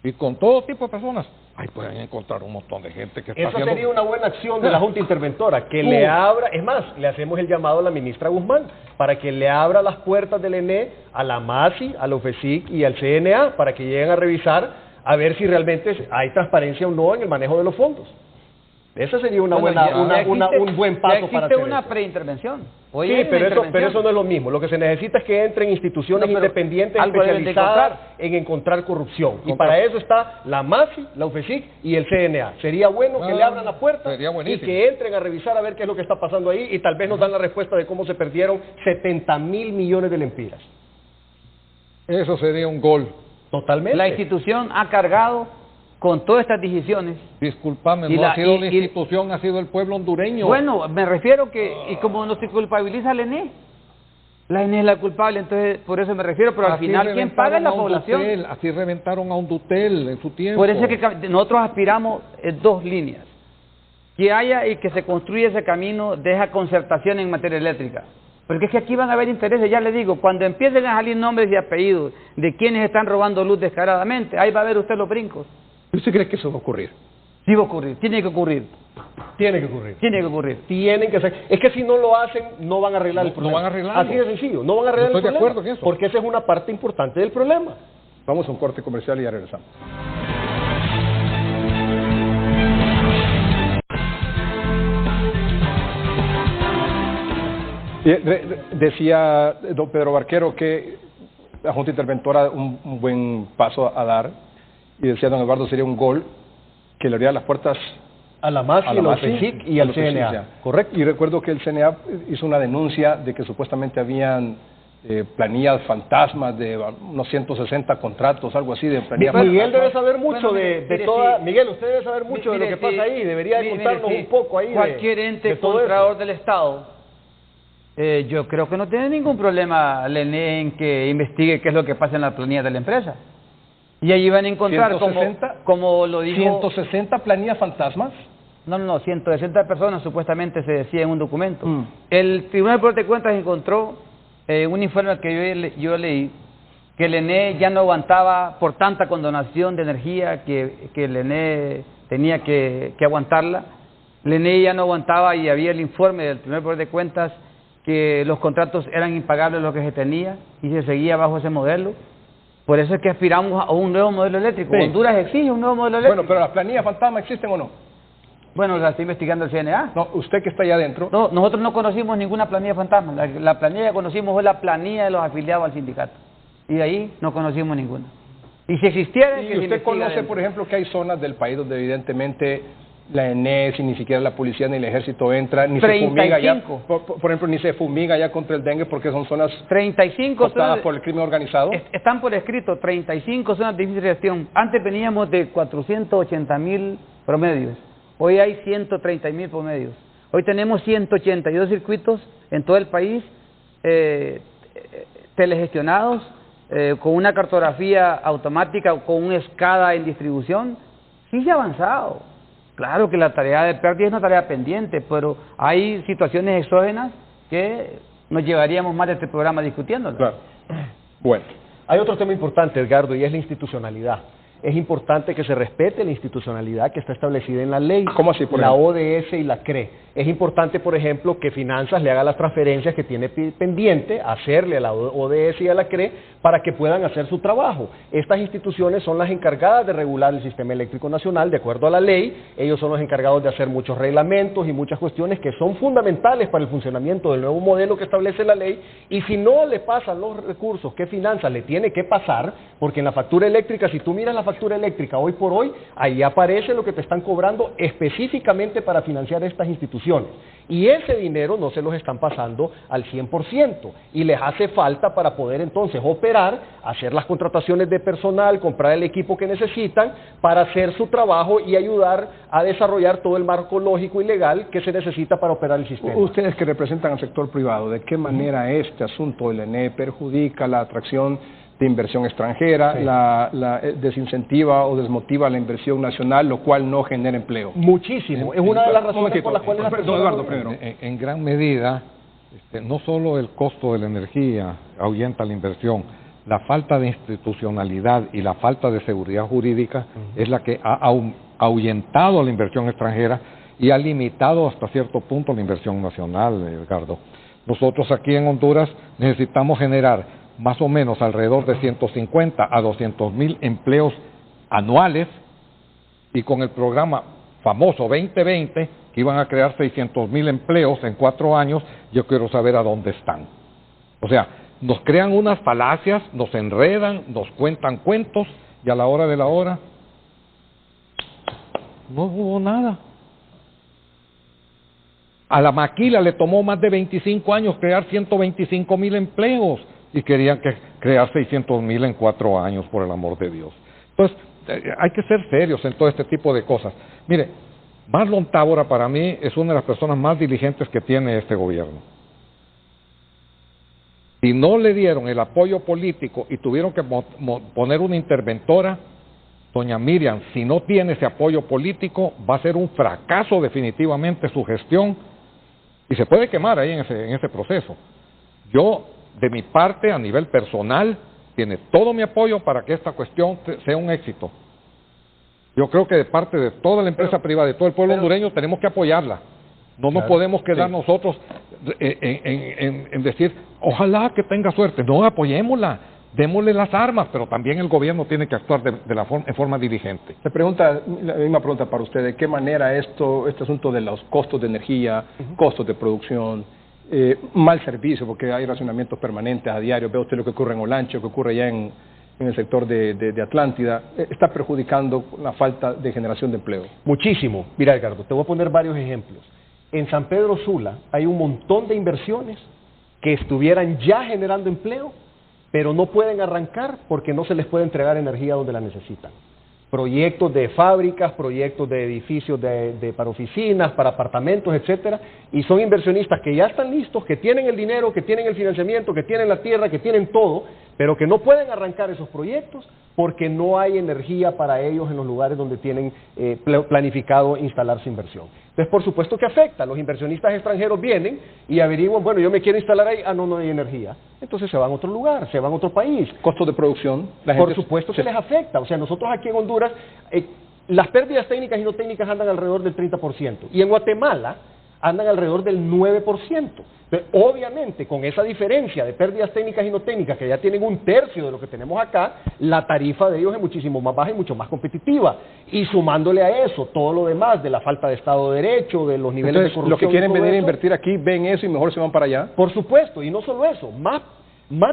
y con todo tipo de personas. Ahí pueden encontrar un montón de gente que está Eso sería una buena acción de la Junta Interventora, que le abra, es más, le hacemos el llamado a la ministra Guzmán, para que le abra las puertas del ENE a la MASI, a la UFESIC y al CNA, para que lleguen a revisar, a ver si realmente hay transparencia o no en el manejo de los fondos. Esa sería un buen paso para hacer una eso. Preintervención. Sí, pero eso no es lo mismo. Lo que se necesita es que entren instituciones independientes especializadas en encontrar corrupción. Y para eso está la MASI, la UFESIC y el CNA. Sería bueno que le abran la puerta y que entren a revisar a ver qué es lo que está pasando ahí y tal vez nos dan la respuesta de cómo se perdieron 70.000 millones de lempiras. Eso sería un gol. Totalmente. La institución ha cargado con todas estas decisiones. Disculpame, no ha sido la institución, ha sido el pueblo hondureño. Bueno, me refiero que, y como no se culpabiliza la ENE, la ENE es la culpable, entonces por eso me refiero, pero al final, ¿quién paga es la población? Así reventaron a Undutel en su tiempo. Por eso es que nosotros aspiramos dos líneas. Que haya y que se construya ese camino de esa concertación en materia eléctrica. Porque es que aquí van a haber intereses, ya le digo, cuando empiecen a salir nombres y apellidos de quienes están robando luz descaradamente, ahí va a ver usted los brincos. ¿Usted cree que eso va a ocurrir? Sí va a ocurrir, tiene que ocurrir. Tiene que ocurrir. Tiene que ocurrir. Tienen que ser. Es que si no lo hacen, no van a arreglar el problema. No van a arreglarlo. Así de sencillo, no van a arreglar el problema. Estoy de acuerdo con eso. Porque esa es una parte importante del problema. Vamos a un corte comercial y ya regresamos. Decía don Pedro Barquero que la Junta Interventora un buen paso a dar, y decía don Eduardo sería un gol que le abriera las puertas a la MASI, a la UFESIC y al CNA. Correcto. Y recuerdo que el CNA hizo una denuncia de que supuestamente habían planillas fantasmas de unos 160 contratos, algo así de planillas. Miguel debe saber mucho Miguel, usted debe saber mucho de lo que pasa ahí, debería contarnos un poco ahí. Cualquier ente contralor del Estado, yo creo que no tiene ningún problema el ENE en que investigue qué es lo que pasa en la planilla de la empresa. Y allí van a encontrar, como lo dijo... 160 planillas fantasmas. No, 160 personas supuestamente se decía en un documento. El Tribunal Superior de Cuentas encontró un informe que yo leí, que el ENE ya no aguantaba por tanta condonación de energía que el ENE tenía que aguantarla. El ENE ya no aguantaba y había el informe del Tribunal Superior de Cuentas que los contratos eran impagables lo que se tenía y se seguía bajo ese modelo. Por eso es que aspiramos a un nuevo modelo eléctrico. Sí. Honduras exige un nuevo modelo eléctrico. Bueno, pero las planillas fantasmas existen o no. Bueno, la está investigando el CNA. No, usted que está allá adentro. No, nosotros no conocimos ninguna planilla fantasma. La planilla que conocimos fue la planilla de los afiliados al sindicato. Y de ahí no conocimos ninguna. Y si existiera... ¿Y usted conoce, por ejemplo, que hay zonas del país donde evidentemente la ENES y ni siquiera la policía ni el ejército entra, ni 35. Se fumiga ya, por ejemplo, ni se fumiga ya contra el dengue porque son zonas 35 zonas por el crimen organizado? Están por escrito 35 zonas de difícil gestión. Antes veníamos de 480.000 promedios. Hoy hay 130.000 promedios. Hoy tenemos 182 circuitos en todo el país, telegestionados, con una cartografía automática, con un SCADA en distribución. Sí se ha avanzado. Claro que la tarea de pérdida es una tarea pendiente, pero hay situaciones exógenas que nos llevaríamos más de este programa discutiéndolo. Claro. Bueno. Hay otro tema importante, Edgardo, y es la institucionalidad. es importante que se respete la institucionalidad que está establecida en la ley. ¿Cómo así, por la ejemplo? ODS y la CRE. Es importante, por ejemplo, que Finanzas le haga las transferencias que tiene pendiente, hacerle a la ODS y a la CRE para que puedan hacer su trabajo. Estas instituciones son las encargadas de regular el sistema eléctrico nacional de acuerdo a la ley. Ellos son los encargados de hacer muchos reglamentos y muchas cuestiones que son fundamentales para el funcionamiento del nuevo modelo que establece la ley. Y si no le pasan los recursos que Finanzas le tiene que pasar, porque en la factura eléctrica, si tú miras la factura eléctrica hoy por hoy, ahí aparece lo que te están cobrando específicamente para financiar estas instituciones. Y ese dinero no se los están pasando al 100%, y les hace falta para poder entonces operar, hacer las contrataciones de personal, comprar el equipo que necesitan para hacer su trabajo y ayudar a desarrollar todo el marco lógico y legal que se necesita para operar el sistema. Ustedes que representan al sector privado, ¿de qué manera este asunto del ENE perjudica la atracción de inversión extranjera, Sí. Desincentiva o desmotiva la inversión nacional, lo cual no genera empleo? Muchísimo. Es una de las razones por las cuales las Don personas... Eduardo, primero. En gran medida, no solo el costo de la energía ahuyenta la inversión, la falta de institucionalidad y la falta de seguridad jurídica es la que ha ahuyentado la inversión extranjera y ha limitado hasta cierto punto la inversión nacional, Edgardo. Nosotros aquí en Honduras necesitamos generar más o menos alrededor de 150 a 200,000 empleos anuales, y con el programa famoso 2020, que iban a crear 600,000 empleos en 4 años, yo quiero saber a dónde están. O sea, nos crean unas falacias, nos enredan, nos cuentan cuentos, y a la hora de la hora no hubo nada. A la maquila le tomó más de 25 años crear 125,000 empleos, y querían crear 600,000 en 4 años, por el amor de Dios. Entonces, hay que ser serios en todo este tipo de cosas. Mire, Marlon Tábora para mí es una de las personas más diligentes que tiene este gobierno. Si no le dieron el apoyo político y tuvieron que poner una interventora, doña Miriam, si no tiene ese apoyo político, va a ser un fracaso definitivamente su gestión, y se puede quemar ahí en ese proceso. Yo, de mi parte, a nivel personal, tiene todo mi apoyo para que esta cuestión sea un éxito. Yo creo que de parte de toda la empresa privada, de todo el pueblo hondureño, tenemos que apoyarla. No nos podemos quedar nosotros en decir, ojalá que tenga suerte. No, apoyémosla, démosle las armas, pero también el gobierno tiene que actuar en forma diligente. Se pregunta, la misma pregunta para usted, ¿de qué manera este asunto de los costos de energía, costos de producción, mal servicio, porque hay racionamientos permanentes a diario, ve usted lo que ocurre en Olancho, lo que ocurre ya en el sector de Atlántida, está perjudicando la falta de generación de empleo? Muchísimo. Mira, Edgardo, te voy a poner varios ejemplos. En San Pedro Sula hay un montón de inversiones que estuvieran ya generando empleo, pero no pueden arrancar porque no se les puede entregar energía donde la necesitan. Proyectos de fábricas, proyectos de edificios para oficinas, para apartamentos, etcétera, y son inversionistas que ya están listos, que tienen el dinero, que tienen el financiamiento, que tienen la tierra, que tienen todo, pero que no pueden arrancar esos proyectos porque no hay energía para ellos en los lugares donde tienen planificado instalar su inversión. Entonces, por supuesto que afecta. Los inversionistas extranjeros vienen y averiguan, bueno, yo me quiero instalar ahí, no hay energía. Entonces se van a otro lugar, se van a otro país. ¿Costos de producción? Por supuesto que les afecta. O sea, nosotros aquí en Honduras, las pérdidas técnicas y no técnicas andan alrededor del 30%. Y en Guatemala andan alrededor del 9%. Entonces, obviamente, con esa diferencia de pérdidas técnicas y no técnicas, que ya tienen 1/3 de lo que tenemos acá, la tarifa de ellos es muchísimo más baja y mucho más competitiva. Y sumándole a eso todo lo demás, de la falta de Estado de Derecho, de los niveles de corrupción... Los que quieren venir a eso, invertir aquí ven eso y mejor se van para allá. Por supuesto, y no solo eso, más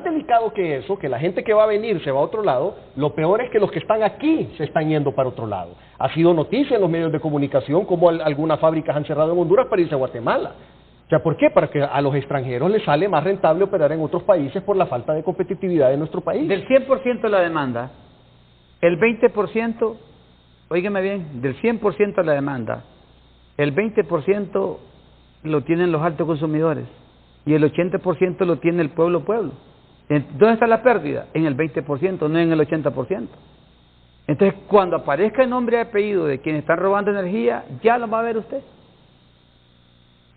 delicado que eso, que la gente que va a venir se va a otro lado, lo peor es que los que están aquí se están yendo para otro lado. Ha sido noticia en los medios de comunicación como algunas fábricas han cerrado en Honduras para irse a Guatemala. O sea, ¿por qué? Para que a los extranjeros les sale más rentable operar en otros países por la falta de competitividad de nuestro país. Del 100% de la demanda, el 20%, óigame bien, del 100% de la demanda, el 20% lo tienen los altos consumidores y el 80% lo tiene el pueblo. ¿Dónde está la pérdida? En el 20%, no en el 80%. Entonces, cuando aparezca el nombre y apellido de quienes están robando energía, ya lo va a ver usted.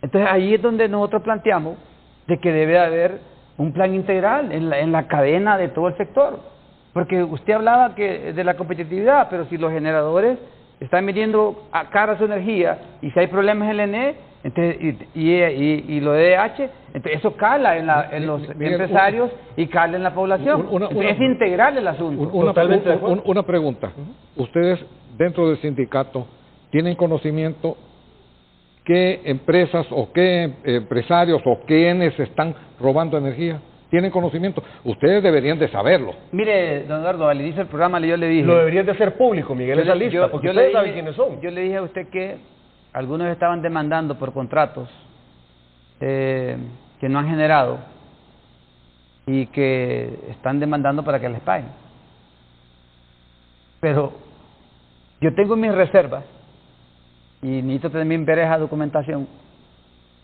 Entonces, ahí es donde nosotros planteamos de que debe haber un plan integral en la cadena de todo el sector. Porque usted hablaba que de la competitividad, pero si los generadores están vendiendo a cara su energía y si hay problemas en el ENE entonces, y lo de EH, entonces eso cala en los empresarios y cala en la población. Es integral el asunto. Una pregunta. Ustedes dentro del sindicato tienen conocimiento qué empresas o qué empresarios o quiénes están robando energía. ¿Tienen conocimiento? Ustedes deberían de saberlo. Mire, don Eduardo, al inicio del programa yo le dije... Lo deberían de hacer público, Miguel, esa lista, porque ustedes saben quiénes son. Yo le dije a usted que algunos estaban demandando por contratos que no han generado y que están demandando para que les paguen. Pero yo tengo mis reservas y necesito también ver esa documentación,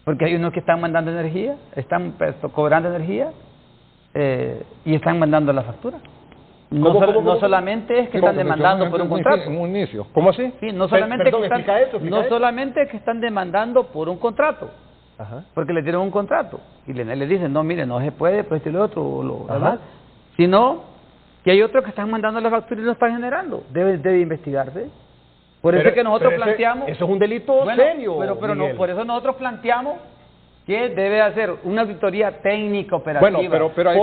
porque hay unos que están mandando energía, están cobrando energía y están mandando la factura. No solamente es que están demandando por un contrato. En un inicio. ¿Cómo así? Sí, no solamente es que están demandando por un contrato, porque le dieron un contrato y le dicen, no, mire, no se puede, pues esto y lo otro, ¿verdad? Sino que hay otros que están mandando la factura y no están generando. Debe investigarse. Por eso es que nosotros planteamos... Eso es un delito serio, pero no, por eso nosotros planteamos que debe hacer una auditoría técnica operativa. Bueno, pero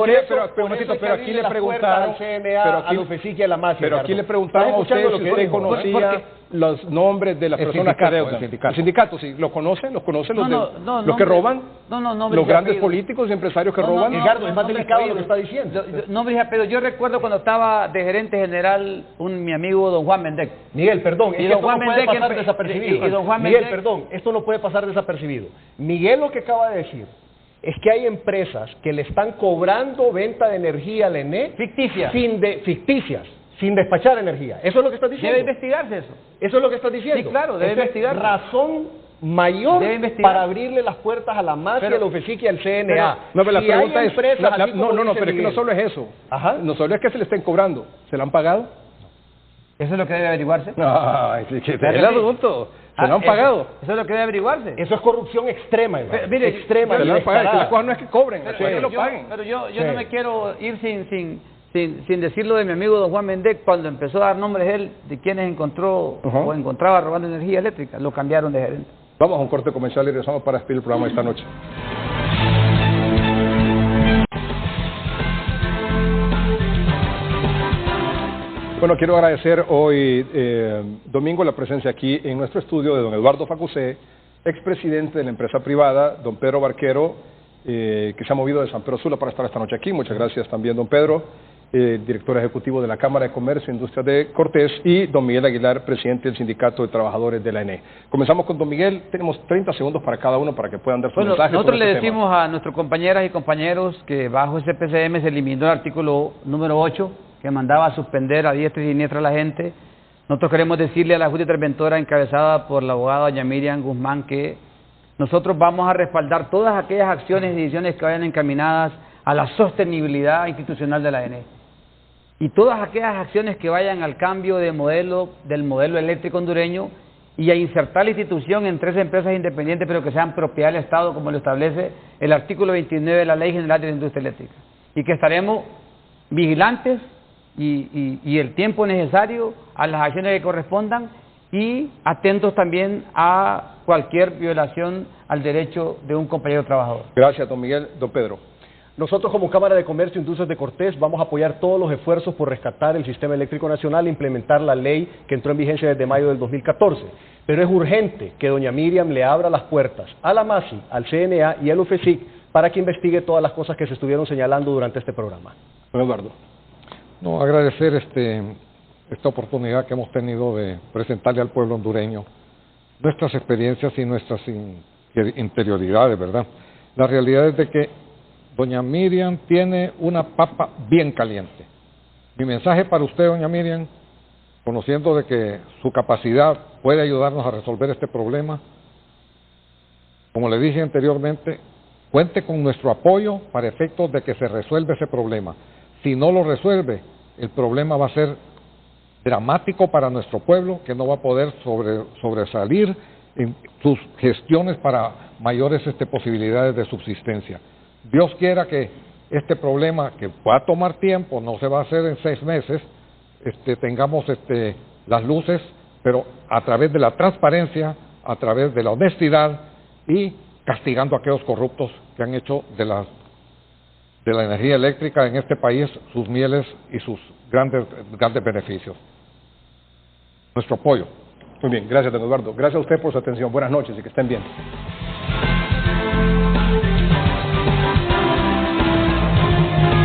aquí le preguntaron al CNA, al UFESIC y a la MASI. Pero aquí le preguntaron a usted si usted conocía los nombres de las personas que adeudan. El sindicato, sí, ¿los conoce? ¿Los que roban? ¿Los grandes políticos y empresarios que roban? Edgardo, es más delicado lo que está diciendo. Pero yo recuerdo cuando estaba de gerente general mi amigo don Juan Mendec. Miguel, perdón, es que esto no puede pasar desapercibido. Miguel, perdón, esto no puede pasar desapercibido. Miguel lo que acaba de decir es que hay empresas que le están cobrando venta de energía al ENE ficticias, sin despachar energía. Eso es lo que estás diciendo. Debe investigarse eso. Eso es lo que estás diciendo. Sí, claro, debe investigarse. Razón mayor para abrirle las puertas a la MASI, al UFESIC y al CNA. Pero la pregunta es... pero es que no solo es eso. No solo es que se le estén cobrando. ¿Se le han pagado? Eso es lo que debe averiguarse. Ay, es el asunto. ¿Se lo han pagado? Eso es lo que debe averiguarse. Eso es corrupción extrema, Iván. Mire, extrema. Se lo han pagado. La cosa no es que cobren, es que lo paguen. Pero yo no me quiero ir sin decirlo de mi amigo don Juan Mendec, cuando empezó a dar nombres él de quienes encontró o encontraba robando energía eléctrica, lo cambiaron de gerente. Vamos a un corte comercial y regresamos para despedir el programa esta noche. Bueno, quiero agradecer hoy, domingo, la presencia aquí en nuestro estudio de don Eduardo Facusé, expresidente de la empresa privada, don Pedro Barquero, que se ha movido de San Pedro Sula para estar esta noche aquí. Muchas gracias también, don Pedro, director ejecutivo de la Cámara de Comercio e Industria de Cortés, y don Miguel Aguilar, presidente del Sindicato de Trabajadores de la ENE. Comenzamos con don Miguel. Tenemos 30 segundos para cada uno para que puedan dar su mensaje. Nosotros le decimos a nuestros compañeras y compañeros que bajo ese PCM se eliminó el artículo número 8, que mandaba a suspender a diestra y siniestra a la gente. Nosotros queremos decirle a la Junta Interventora encabezada por la abogada doña Miriam Guzmán que nosotros vamos a respaldar todas aquellas acciones y decisiones que vayan encaminadas a la sostenibilidad institucional de la ENE. Y todas aquellas acciones que vayan al cambio de modelo, del modelo eléctrico hondureño y a insertar la institución en 3 empresas independientes, pero que sean propiedad del Estado, como lo establece el artículo 29 de la Ley General de la Industria Eléctrica. Y que estaremos vigilantes y el tiempo necesario a las acciones que correspondan y atentos también a cualquier violación al derecho de un compañero trabajador. Gracias, don Miguel. Don Pedro. Nosotros como Cámara de Comercio e Industrias de Cortés vamos a apoyar todos los esfuerzos por rescatar el sistema eléctrico nacional e implementar la ley que entró en vigencia desde mayo del 2014. Pero es urgente que doña Miriam le abra las puertas a la MASI, al CNA y al UFESIC para que investigue todas las cosas que se estuvieron señalando durante este programa. Don Eduardo. No, agradecer esta oportunidad que hemos tenido de presentarle al pueblo hondureño nuestras experiencias y nuestras interioridades, ¿verdad? La realidad es de que doña Miriam tiene una papa bien caliente. Mi mensaje para usted, doña Miriam, conociendo de que su capacidad puede ayudarnos a resolver este problema, como le dije anteriormente, cuente con nuestro apoyo para efectos de que se resuelva ese problema. Si no lo resuelve, el problema va a ser dramático para nuestro pueblo, que no va a poder sobresalir en sus gestiones para mayores posibilidades de subsistencia. Dios quiera que este problema, que va a tomar tiempo, no se va a hacer en 6 meses, tengamos las luces, pero a través de la transparencia, a través de la honestidad y castigando a aquellos corruptos que han hecho de la energía eléctrica en este país sus mieles y sus grandes beneficios. Nuestro apoyo. Muy bien, gracias, don Eduardo. Gracias a usted por su atención. Buenas noches y que estén bien.